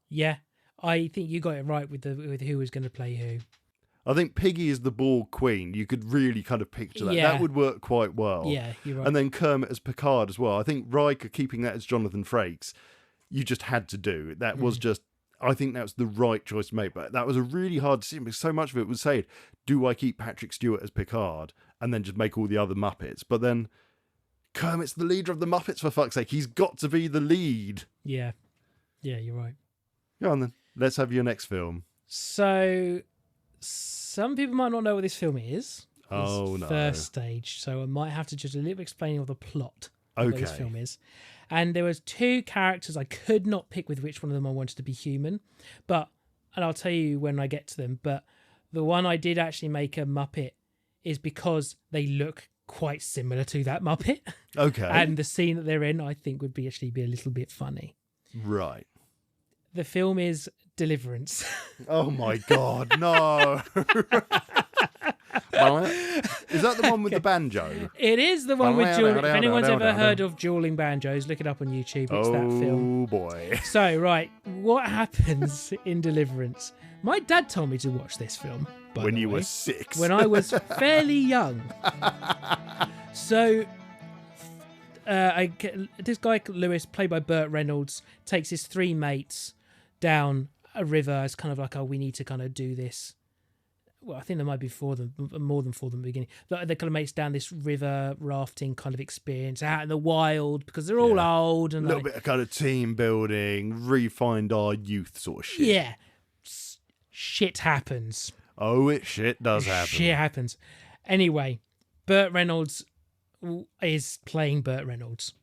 Yeah, I think you got it right with who was going to play who. I think Piggy is the Borg Queen. You could really kind of picture that. Yeah. That would work quite well. Yeah, you're right. And then Kermit as Picard as well. I think Riker keeping that as Jonathan Frakes, you just had to do. That was just, I think that was the right choice to make. But that was a really hard decision because so much of it was saying, do I keep Patrick Stewart as Picard and then just make all the other Muppets? But then Kermit's the leader of the Muppets, for fuck's sake. He's got to be the lead. Yeah, you're right. Go on then. Let's have your next film. So, some people might not know what this film is. Oh, no. First stage. So I might have to just a little bit explain of the plot of what this Okay. film is. And there was two characters I could not pick with which one of them I wanted to be human. And I'll tell you when I get to them. But the one I did actually make a Muppet is because they look quite similar to that Muppet. Okay. And the scene that they're in, I think, would be a little bit funny. Right. The film is Deliverance. Oh my God, no. Is that the one with the banjo? It is the one with dueling. If anyone's ever heard of dueling banjos, look it up on YouTube. It's that film. Oh boy. So, right, what happens in Deliverance? My dad told me to watch this film. When you were 6. When I was fairly young. So, this guy, Lewis, played by Burt Reynolds, takes his 3 mates down a river as kind of like, we need to kind of do this. Well, I think there might be more than 4 of them at the beginning. They're kind of mates down this river rafting kind of experience out in the wild because they're all old. And a little bit of kind of team building, refined our youth sort of shit. Yeah. Shit happens. Oh, shit does happen. Shit happens. Anyway, Burt Reynolds is playing Burt Reynolds.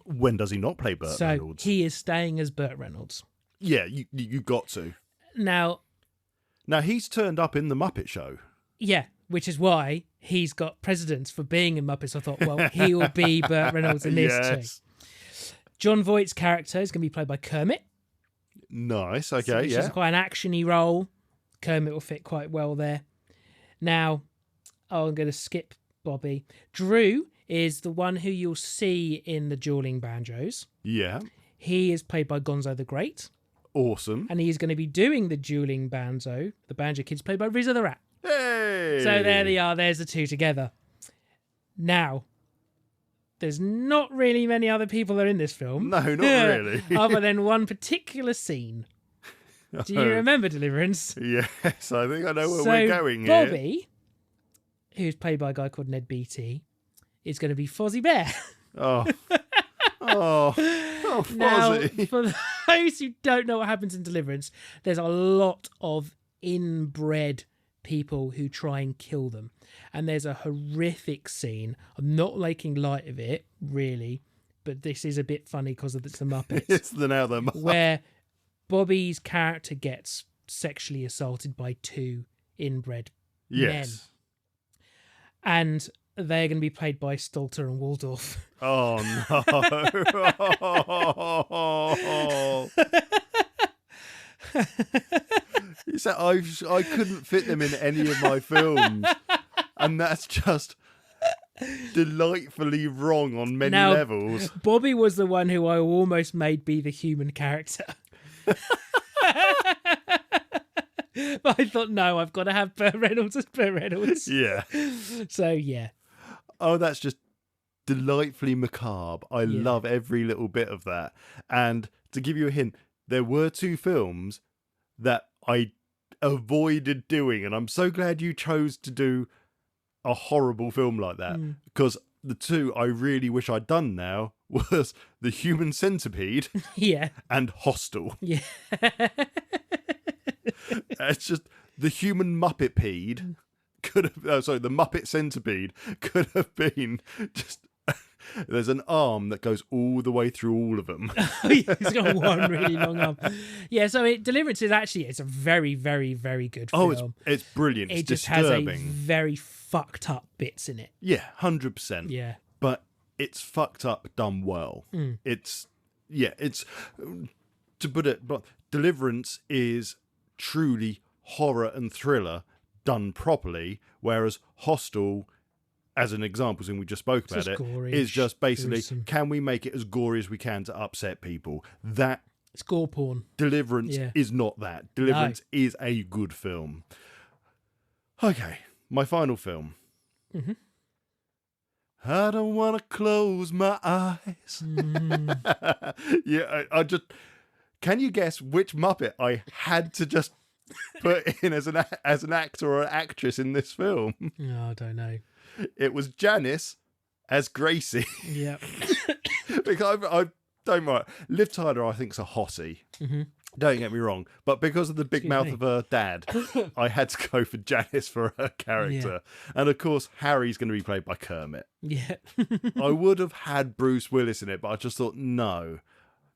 When does he not play Burt Reynolds? He is staying as Burt Reynolds. Yeah, you got to. Now, he's turned up in the Muppet Show. Yeah, which is why he's got precedence for being in Muppets. I thought, well, he will be Burt Reynolds in this too. John Voight's character is going to be played by Kermit. Nice, okay, Which is quite an action-y role. Kermit will fit quite well there. Now, I'm going to skip Bobby. Drew is the one who you'll see in the dueling banjos. Yeah. He is played by Gonzo the Great. Awesome. And he is going to be doing the dueling banjo. The banjo kid's played by Rizzo the Rat. Hey! So there they are. There's the two together. Now, there's not really many other people that are in this film. No, not really. Other than one particular scene. Do you remember Deliverance? Yes, I think I know where So we're going here. Bobby, who's played by a guy called Ned Beatty, is going to be Fozzie Bear. Oh. Oh, Now, Fozzie. for those who don't know what happens in Deliverance, there's a lot of inbred people who try and kill them. And there's a horrific scene. I'm not making light of it, really, but this is a bit funny because it's the Muppets. It's the now the Where Bobby's character gets sexually assaulted by two inbred men. Yes. And they're going to be played by Stalter and Waldorf. Oh no. You said I couldn't fit them in any of my films. And that's just delightfully wrong on many levels. Bobby was the one who I almost made be the human character. But I thought, no, I've got to have Burt Reynolds as Burt Reynolds. Yeah. So, yeah. Oh, that's just delightfully macabre. I love every little bit of that. And to give you a hint, there were two films that I avoided doing, and I'm so glad you chose to do a horrible film like that, because the two I really wish I'd done now was The Human Centipede and Hostel. Yeah. It's just the Human Muppet-pede could have, the Muppet Centipede could have been just, there's an arm that goes all the way through all of them. He's got one really long arm. Yeah, so Deliverance is actually, it's a very, very, very good film. Oh, it's brilliant. It's it just disturbing. has a very fucked up bits in it. Yeah, 100%. Yeah. But it's fucked up done well. It's to put it, but Deliverance is truly horror and thriller done properly, whereas Hostel, as an example, and we just spoke about it, gory, is just basically, gruesome. can we make it as gory as we can to upset people? That It's gore porn. Deliverance is not that. Deliverance No. is a good film. Okay, my final film. I don't want to close my eyes. I just... Can you guess which Muppet I had to just put in as an actor or an actress in this film? Oh, I don't know. It was Janice as Gracie. Yeah. Because I don't mind. Liv Tyler, I think, is a hottie. Don't get me wrong. But because of the big mouth of her dad, I had to go for Janice for her character. And of course, Harry's going to be played by Kermit. Yeah. I would have had Bruce Willis in it, but I just thought, no,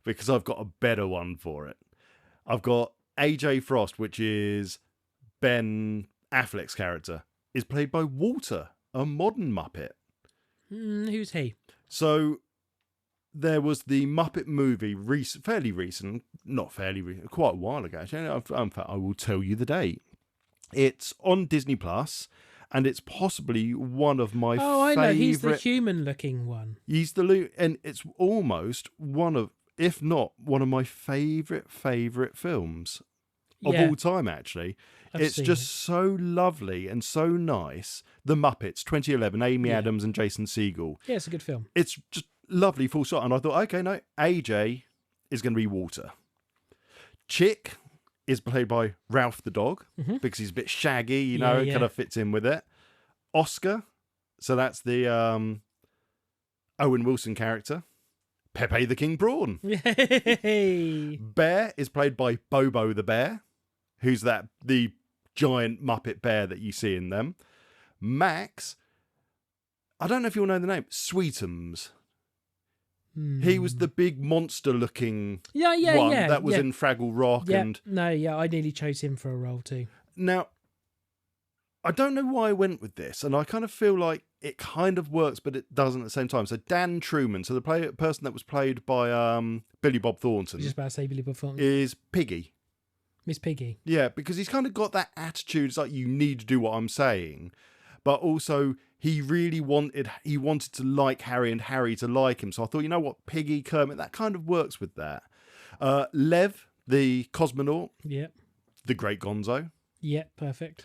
because I've got a better one for it. I've got AJ Frost, which is Ben Affleck's character, is played by Walter, a modern Muppet. Who's he? So there was the Muppet movie, fairly recent, quite a while ago, actually. In fact, I will tell you the date. It's on Disney Plus, and it's possibly one of my Oh, I know. He's the favourite. human-looking one. He's the and it's almost one of, if not one of my favourite films of all time, actually. It's just so lovely and so nice. The Muppets, 2011, Amy Adams and Jason Segel. Yeah, it's a good film. It's just lovely, full stop. And I thought, okay, no, AJ is going to be Walter. Chick is played by Ralph the dog, because he's a bit shaggy, it kind of fits in with it. Oscar, so that's the Owen Wilson character. Pepe the King Prawn. Yay! Bear is played by Bobo the Bear, who's the giant Muppet bear that you see in them. Max, I don't know if you'll know the name, Sweetums. He was the big monster-looking one that was in Fraggle Rock. I nearly chose him for a role too. Now, I don't know why I went with this, and I kind of feel like it kind of works, but it doesn't at the same time. So Dan Truman, so the person that was played by Billy Bob Thornton, Just about to say Billy Bob Thornton. is Piggy. Miss Piggy. Yeah, because he's kind of got that attitude. It's like, you need to do what I'm saying, but also he really wanted to like Harry and Harry to like him. So I thought, you know what, Piggy, Kermit, that kind of works with that. Lev, the cosmonaut. Yep. The Great Gonzo. Yep, perfect.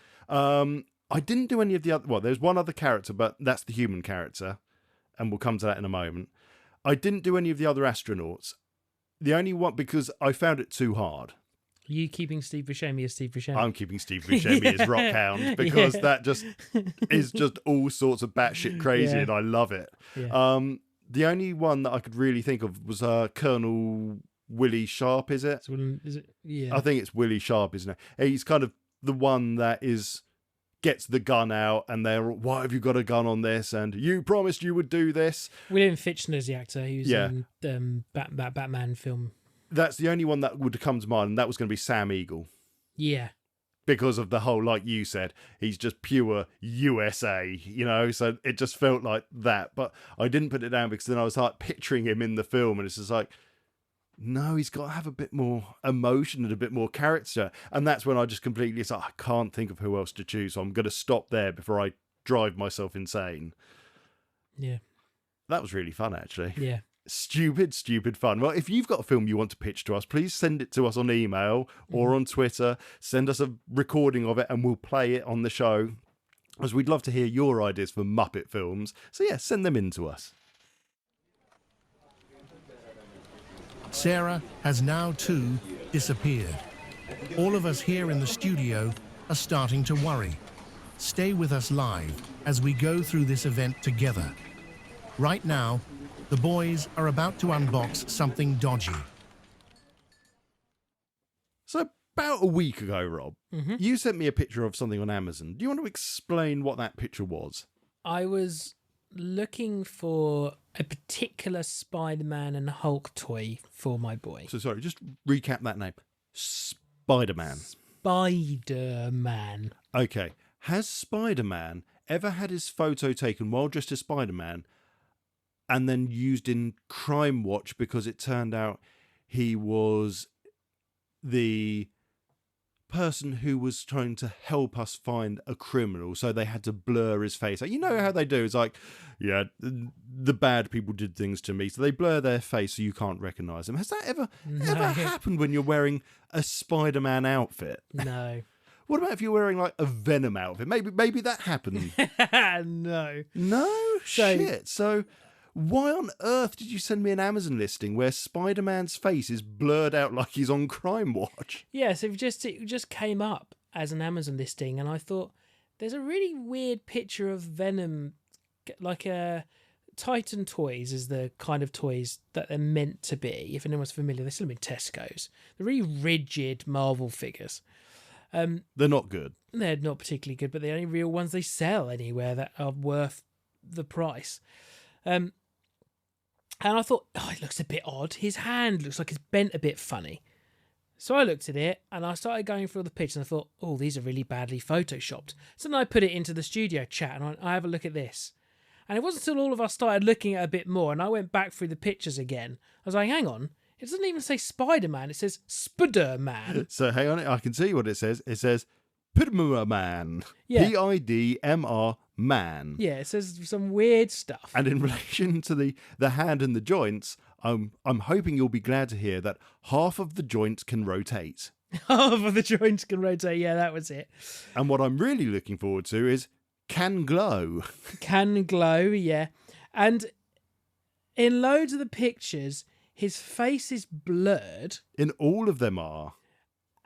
I didn't do any of the other... Well, there's one other character, but that's the human character, and we'll come to that in a moment. I didn't do any of the other astronauts. The only one, because I found it too hard. Are you keeping Steve Buscemi as Steve Buscemi? I'm keeping Steve Buscemi as Rockhound because that just is just all sorts of batshit crazy, and I love it. Yeah. The only one that I could really think of was Colonel Willie Sharp, is it? Is it? Yeah. I think it's Willie Sharp, isn't it? He's kind of the one that gets the gun out, and they're, why have you got a gun on this? And you promised you would do this. William Fichtner's the actor who's in Batman film. That's the only one that would come to mind, and that was going to be Sam Eagle. Yeah. Because of the whole, like you said, he's just pure USA, so it just felt like that. But I didn't put it down because then I was like picturing him in the film, and it's just like, no, he's got to have a bit more emotion and a bit more character. And that's when I just completely, it's like, I can't think of who else to choose, so I'm going to stop there before I drive myself insane. Yeah. That was really fun, actually. Yeah. Stupid fun. Well, if you've got a film you want to pitch to us, please send it to us on email or on Twitter. Send us a recording of it and we'll play it on the show, as we'd love to hear your ideas for Muppet films. So yeah, send them in to us. Sarah has now too disappeared. All of us here in the studio are starting to worry. Stay with us live as we go through this event together. Right now, the boys are about to unbox something dodgy. So about a week ago, Rob, you sent me a picture of something on Amazon. Do you want to explain what that picture was? I was looking for a particular Spider-Man and Hulk toy for my boy. So sorry, just recap that name. Spider-Man. Spider-Man. Okay. Has Spider-Man ever had his photo taken while dressed as Spider-Man and then used in Crime Watch because it turned out he was the person who was trying to help us find a criminal, so they had to blur his face? Like, you know how they do, it's like, yeah, the bad people did things to me, so they blur their face so you can't recognise them. Has that ever happened when you're wearing a Spider-Man outfit? No. What about if you're wearing like a Venom outfit? Maybe that happened. No. Shit. So why on earth did you send me an Amazon listing where Spider-Man's face is blurred out like he's on Crime Watch? Yeah, so it just came up as an Amazon listing, and I thought there's a really weird picture of Venom, like Titan Toys is the kind of toys that they're meant to be. If anyone's familiar, they're still in Tesco's. They're really rigid Marvel figures. They're not good. They're not particularly good, but they're the only real ones they sell anywhere that are worth the price. And I thought, it looks a bit odd. His hand looks like it's bent a bit funny. So I looked at it and I started going through the pictures and I thought, oh, these are really badly photoshopped. So then I put it into the studio chat and I have a look at this. And it wasn't until all of us started looking at it a bit more and I went back through the pictures again. I was like, hang on, it doesn't even say Spider-Man, it says Spider-Man. So hang on, I can see what it says. It says Pidmr-Man. Yeah. Pidmr Man. Yeah, it says some weird stuff. And in relation to the hand and the joints, I'm hoping you'll be glad to hear that half of the joints can rotate. Half of the joints can rotate, yeah, that was it. And what I'm really looking forward to is can glow. Can glow, yeah. And in loads of the pictures, his face is blurred. In all of them are.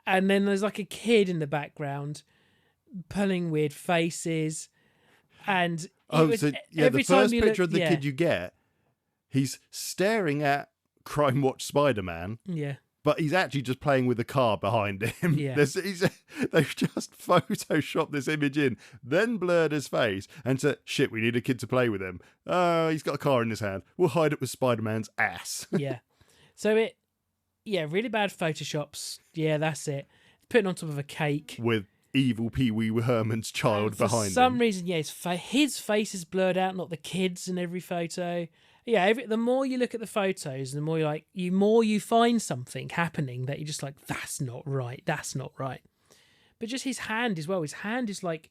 And then there's like a kid in the background pulling weird faces. And the first picture of the kid you get, he's staring at Crime Watch Spider-Man. Yeah. But he's actually just playing with a car behind him. Yeah. They've just photoshopped this image in, then blurred his face, and said, shit, we need a kid to play with him. He's got a car in his hand. We'll hide it with Spider-Man's ass. Yeah. So really bad photoshops. Yeah, that's it. Putting on top of a cake. With evil Pee Wee Herman's child behind him. For some reason, yeah, his face is blurred out, not the kids in every photo. Yeah, the more you look at the photos, the more you find something happening that you're just like, that's not right. But just his hand as well. His hand is like,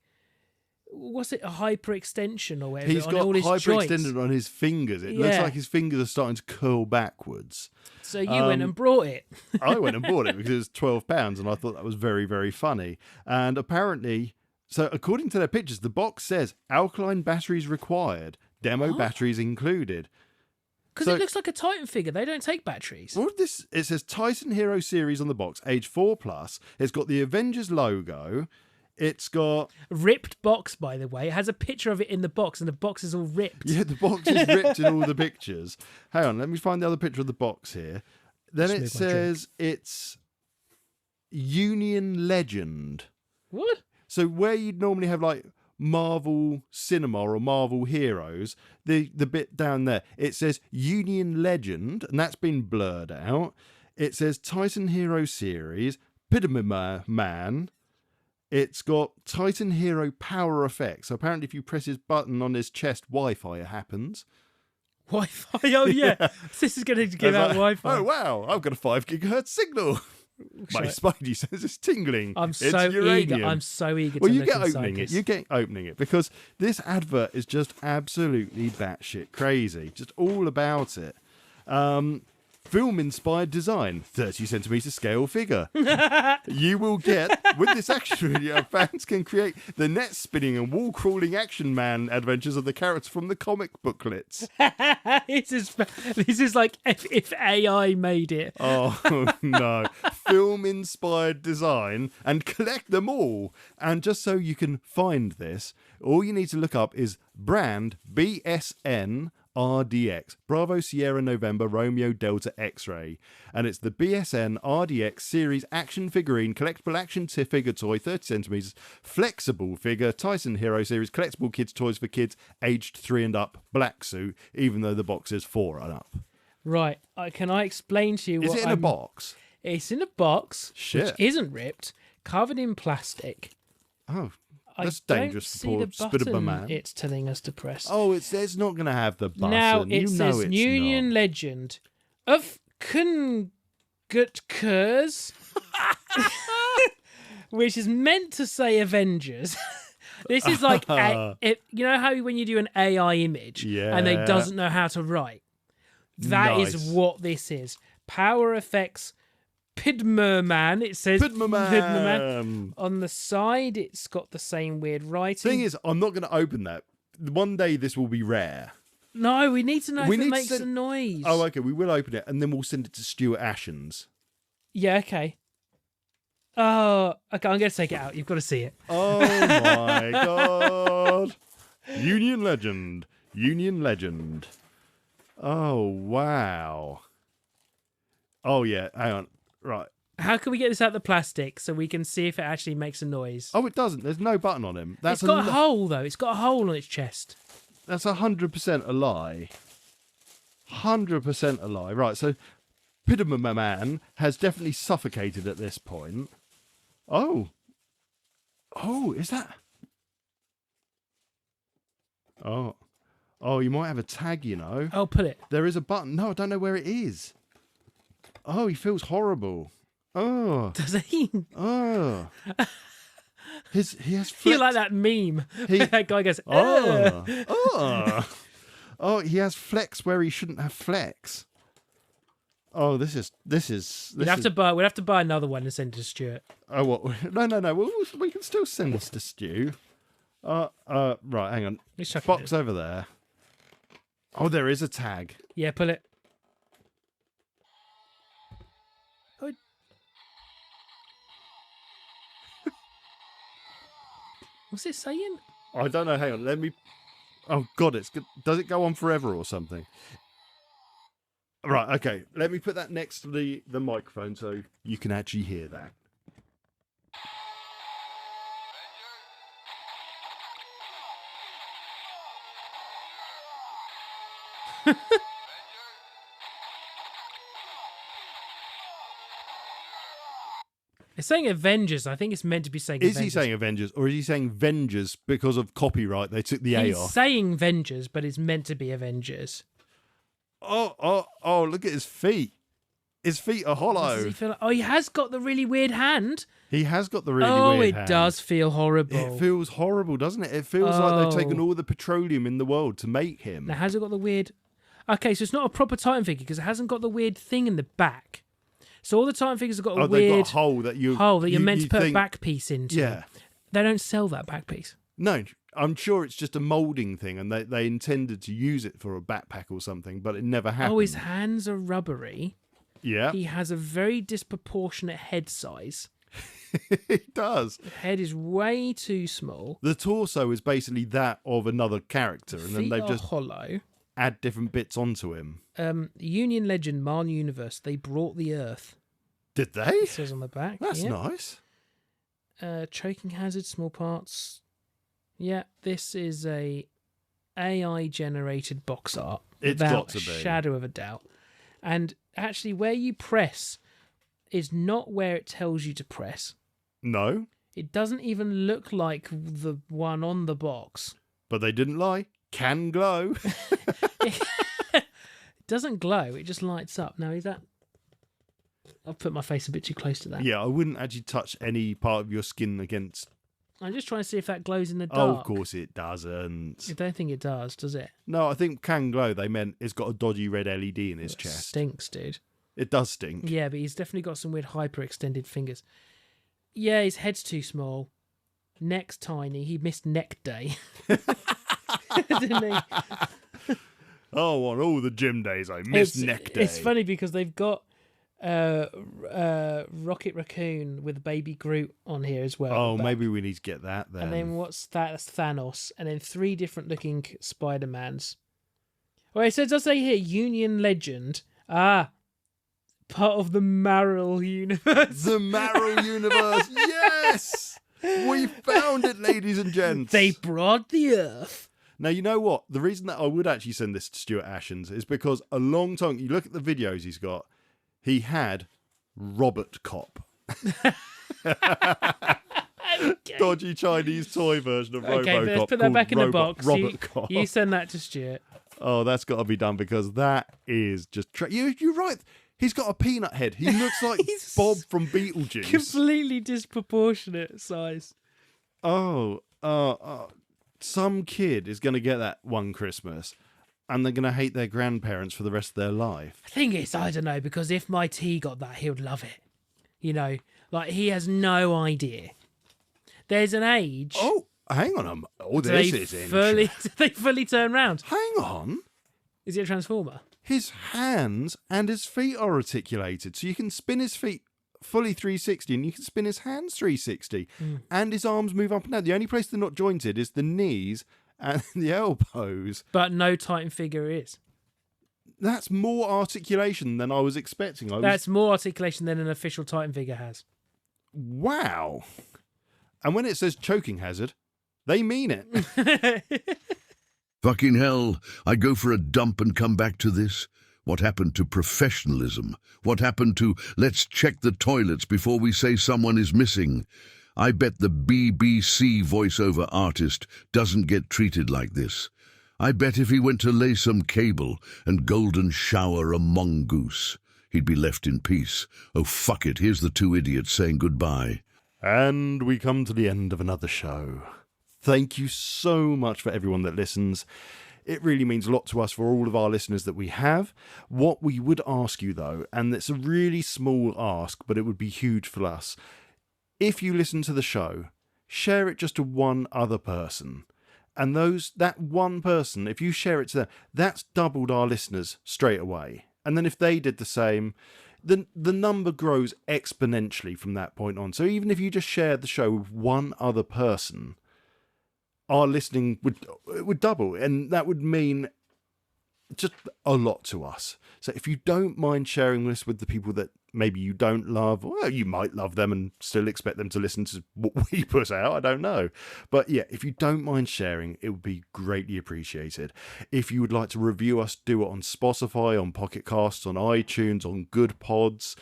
what's it, a hyperextension or whatever? He's got hyperextended on his fingers. It looks Yeah. like his fingers are starting to curl backwards. So you went and brought it. I went and bought it because it was £12 and I thought that was very, very funny. And apparently So according to their pictures, the box says alkaline batteries required, demo batteries included. Because it looks like a Titan figure. They don't take batteries. What this? It says Titan Hero Series on the box, age 4+. It's got the Avengers logo. It's got Ripped box, by the way. It has a picture of it in the box, and the box is all ripped. Yeah, the box is ripped in all the pictures. Hang on, let me find the other picture of the box here. Then it says it's Union Legend. What? So where you'd normally have like Marvel Cinema or Marvel Heroes, the bit down there, it says Union Legend, and that's been blurred out. It says Titan Hero Series, Pidmr-Man. It's got Titan Hero Power Effects. So apparently if you press his button on his chest, Wi-Fi happens. Wi-Fi? Oh, yeah. This is going to give out Wi-Fi. Oh, wow. I've got a 5 gigahertz signal. My Spidey says it's tingling. I'm It's so uranium. eager. I'm so eager Well, to you look get inside opening it. this. You get opening it because this advert is just absolutely batshit crazy. Just all about it. Film-inspired design, 30 centimetre scale figure. You will get, with this action video, fans can create the net-spinning and wall-crawling action man adventures of the characters from the comic booklets. This is like if AI made it. Oh, no. Film-inspired design and collect them all. And just so you can find this, all you need to look up is brand BSN RDX, Bravo Sierra November Romeo Delta X-Ray, and it's the BSN RDX series action figurine collectible action figure toy, 30 centimeters, flexible figure, Titan Hero series collectible kids toys for kids aged 3 and up, black suit, even though the box is 4 and up. Right, can I explain to you Is what it in a box? It's in a box, Shit. which isn't ripped, covered in plastic. Oh, that's I dangerous don't for see the button Pidmr-Man. it's telling us to press. Oh, it's not going to have the button. Now it you know says it's Union not. Legend of Kungutkurs, which is meant to say Avengers. This is like, you know how when you do an AI image and they Yeah. doesn't know how to write? That is Nice. what this is. Power effects Pidmr-Man. It says Pidmr-Man. On the side, it's got the same weird writing. Thing is, I'm not going to open that. One day this will be rare. No, we need to know We if it need to makes send- a noise. Oh, okay. We will open it and then we'll send it to Stuart Ashens. Yeah, okay. Oh, okay, I'm going to take it out. You've got to see it. Oh my god. Union Legend. Union Legend. Oh, wow. Oh, yeah. Hang on. Right. How can we get this out of the plastic so we can see if it actually makes a noise? Oh, it doesn't. There's no button on him. It's got a hole, though. It's got a hole on its chest. That's 100% a lie. 100% a lie. Right, so Pidmr-Man has definitely suffocated at this point. Oh. Oh, is that... Oh. Oh, you might have a tag, you know. Oh, pull it. There is a button. No, I don't know where it is. Oh, he feels horrible. Oh. Does he? Oh. He has flex. You like that meme? That guy goes, Oh. Oh. Oh, he has flex where he shouldn't have flex. Oh, this is. We'd have to buy another one and send it to Stuart. Oh, what? No. We can still send this to Stu. Right, hang on. Let's chuck it Box in. over there. Oh, there is a tag. Yeah, pull it. Oh. What's it saying? I don't know. Hang on. Let me. Oh God, does it go on forever or something? Right. Okay. Let me put that next to the microphone so you can actually hear that. It's saying Avengers. I think it's meant to be saying Is Avengers. he saying Avengers or is he saying Vengers because of copyright? They took the A He's off. saying Vengers, but it's meant to be Avengers. Oh! Look at his feet. His feet are hollow. Does he feel like, oh, he has got the really weird hand. He has got the really Oh, weird it hand. does feel horrible. It feels horrible, doesn't it? It feels like they've taken Oh. all the petroleum in the world to make him. Now, has it got the weird... Okay, so it's not a proper Titan figure because it hasn't got the weird thing in the back. So all the Titan figures have got a They've weird got a hole that you're meant to put a think- back piece into. Yeah. They don't sell that back piece. No, I'm sure it's just a moulding thing, and they intended to use it for a backpack or something, but it never happened. Oh, his hands are rubbery. Yeah. He has a very disproportionate head size. He does. The head is way too small. The torso is basically that of another character, and then Feet they've are just hollow. add different bits onto him. Union Legend, Marn Universe, they brought the Earth. Did they? It says on the back. That's yeah. nice. Choking hazard, small parts. Yeah, this is a AI generated box art. It's without got to a be. shadow of a doubt. And actually, where you press is not where it tells you to press. No, It doesn't even look like the one on the box. but they didn't lie. Can glow. It doesn't glow, it just lights up. Now, is that... I've put my face a bit too close to that. Yeah, I wouldn't actually touch any part of your skin against... I'm just trying to see if that glows in the dark. Oh, of course it doesn't. I don't think it does it? No, I think can glow, they meant it's got a dodgy red LED in his It chest. stinks, dude. It does stink. Yeah, but he's definitely got some weird hyper-extended fingers. Yeah, his head's too small. Neck's tiny. He missed neck day. Didn't he? Oh, on all the gym days, I miss neck day. It's funny because they've got Rocket Raccoon with Baby Groot on here as well. Oh, But- maybe we need to get that then. And then what's that? That's Thanos. And then 3 different looking Spider-Mans. Well, it does say here, Union Legend. Ah, part of the Marvel universe. The Marrow Universe, yes! We found it, ladies and gents. They brought the Earth. Now, you know what? The reason that I would actually send this to Stuart Ashens is because a long time, you look at the videos he's got, he had Robert Cop. Okay. Dodgy Chinese toy version of Okay, RoboCop. but let's put that called back in the box. Robert Cop. You send that to Stuart. Oh, that's got to be done because that is just... You're right. He's got a peanut head. He looks like He's Bob from Beetlejuice. Completely disproportionate size. Some kid is going to get that one Christmas and they're going to hate their grandparents for the rest of their life. The thing is, I don't know, because if my T got that, he would love it. You know, like he has no idea. There's an age. Oh, hang on. Oh, they this is fully, interesting. they fully turn round. Hang on. Is it a transformer? His hands and his feet are articulated, so you can spin his feet fully 360 and you can spin his hands 360 and his arms move up and down. The only place they're not jointed is the knees and the elbows. But no Titan figure is. That's more articulation than I was expecting. That's more articulation than an official Titan figure has. Wow. And when it says choking hazard, they mean it. Fucking hell, I go for a dump and come back to this. What happened to professionalism? What happened to let's check the toilets before we say someone is missing? I bet the BBC voiceover artist doesn't get treated like this. I bet if he went to lay some cable and golden shower a mongoose, he'd be left in peace. Oh, fuck it, here's the 2 idiots saying goodbye. And we come to the end of another show. Thank you so much for everyone that listens. It really means a lot to us for all of our listeners that we have. What we would ask you, though, and it's a really small ask, but it would be huge for us, if you listen to the show, share it just to one other person. And that one person, if you share it to them, that's doubled our listeners straight away. And then if they did the same, the number grows exponentially from that point on. So even if you just shared the show with one other person, our listening would double, and that would mean just a lot to us. So if you don't mind sharing this with the people that maybe you don't love, well, you might love them and still expect them to listen to what we put out, I don't know. But yeah, if you don't mind sharing, it would be greatly appreciated. If you would like to review us, do it on Spotify, on Pocket Casts, on iTunes, on Good Pods.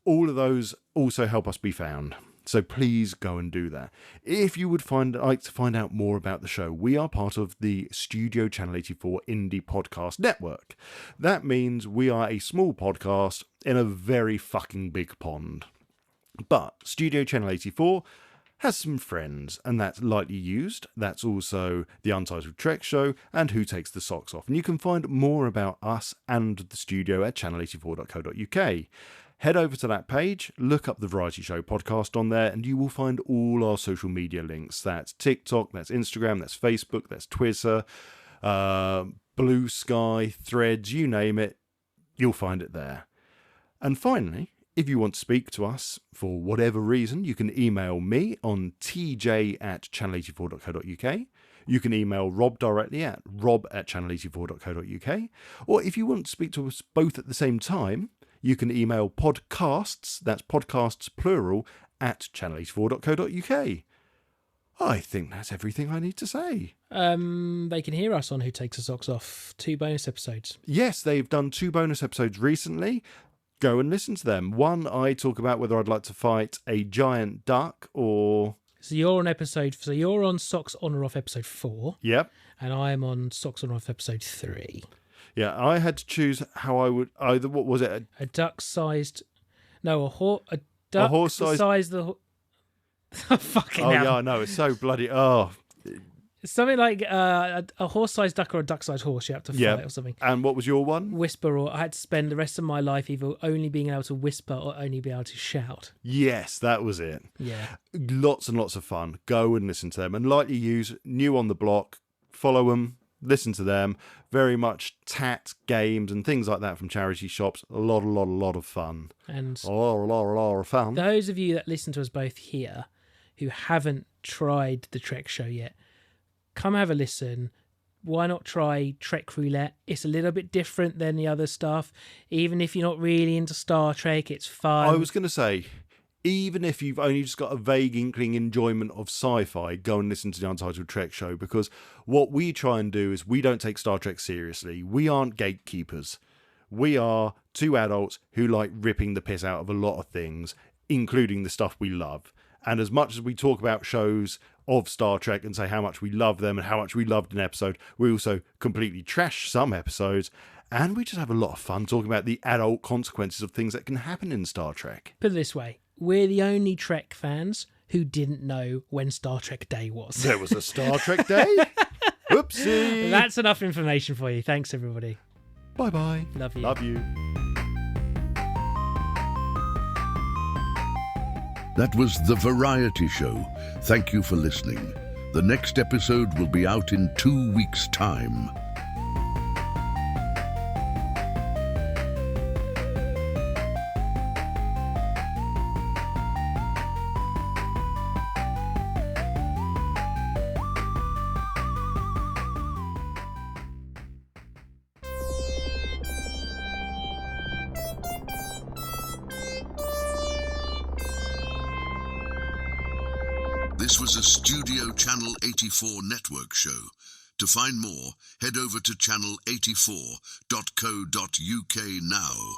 All of those also help us be found. So please go and do that. If you would like to find out more about the show, we are part of the Studio Channel 84 Indie Podcast Network. That means we are a small podcast in a very fucking big pond. But Studio Channel 84 has some friends, and that's Lightly Used. That's also the Untitled Trek Show and Who Takes the Socks Off. And you can find more about us and the studio at channel84.co.uk. Head over to that page, look up the Variety Show podcast on there, and you will find all our social media links. That's TikTok, that's Instagram, that's Facebook, that's Twitter, Blue Sky, Threads, you name it, you'll find it there. And finally, if you want to speak to us for whatever reason, you can email me on tj@channel84.co.uk. You can email Rob directly at rob@channel84.co.uk. Or if you want to speak to us both at the same time, you can email podcasts, that's podcasts plural, @channel84.co.uk. I think that's everything I need to say. They can hear us on Who Takes the Socks Off, 2 bonus episodes. Yes, they've done 2 bonus episodes recently. Go and listen to them. One, I talk about whether I'd like to fight a giant duck or... So you're on Socks On or Off episode 4. Yep. And I'm on Socks On or Off episode 3. Yeah, I had to choose how I would either. What was it? A duck-sized... No, a duck a horse-sized... the size of the... Fucking hell. hell. Yeah, I know. It's so bloody... Oh... Something like a horse-sized duck or a duck-sized horse. You have to fight or something. And what was your one? Whisper, or I had to spend the rest of my life either only being able to whisper or only be able to shout. Yes, that was it. Yeah. Lots and lots of fun. Go and listen to them. And like you use, new on the block, follow them, listen to them. Very much tat games and things like that from charity shops. A lot of fun. And a lot of fun. Those of you that listen to us both here who haven't tried the Trek show yet, come have a listen. Why not try Trek Roulette? It's a little bit different than the other stuff. Even if you're not really into Star Trek, it's fun. I was going to say, even if you've only just got a vague inkling enjoyment of sci-fi, go and listen to the Untitled Trek show, because what we try and do is we don't take Star Trek seriously. We aren't gatekeepers. We are 2 adults who like ripping the piss out of a lot of things, including the stuff we love. And as much as we talk about shows of Star Trek and say how much we love them and how much we loved an episode, we also completely trash some episodes, and we just have a lot of fun talking about the adult consequences of things that can happen in Star Trek. Put it this way, we're the only Trek fans who didn't know when Star Trek Day was. There was a Star Trek Day? Whoopsie! That's enough information for you. Thanks, everybody. Bye-bye. Love you. Love you. That was The Variety Show. Thank you for listening. The next episode will be out in 2 weeks' time. This was a Studio Channel 84 network show. To find more, head over to channel84.co.uk now.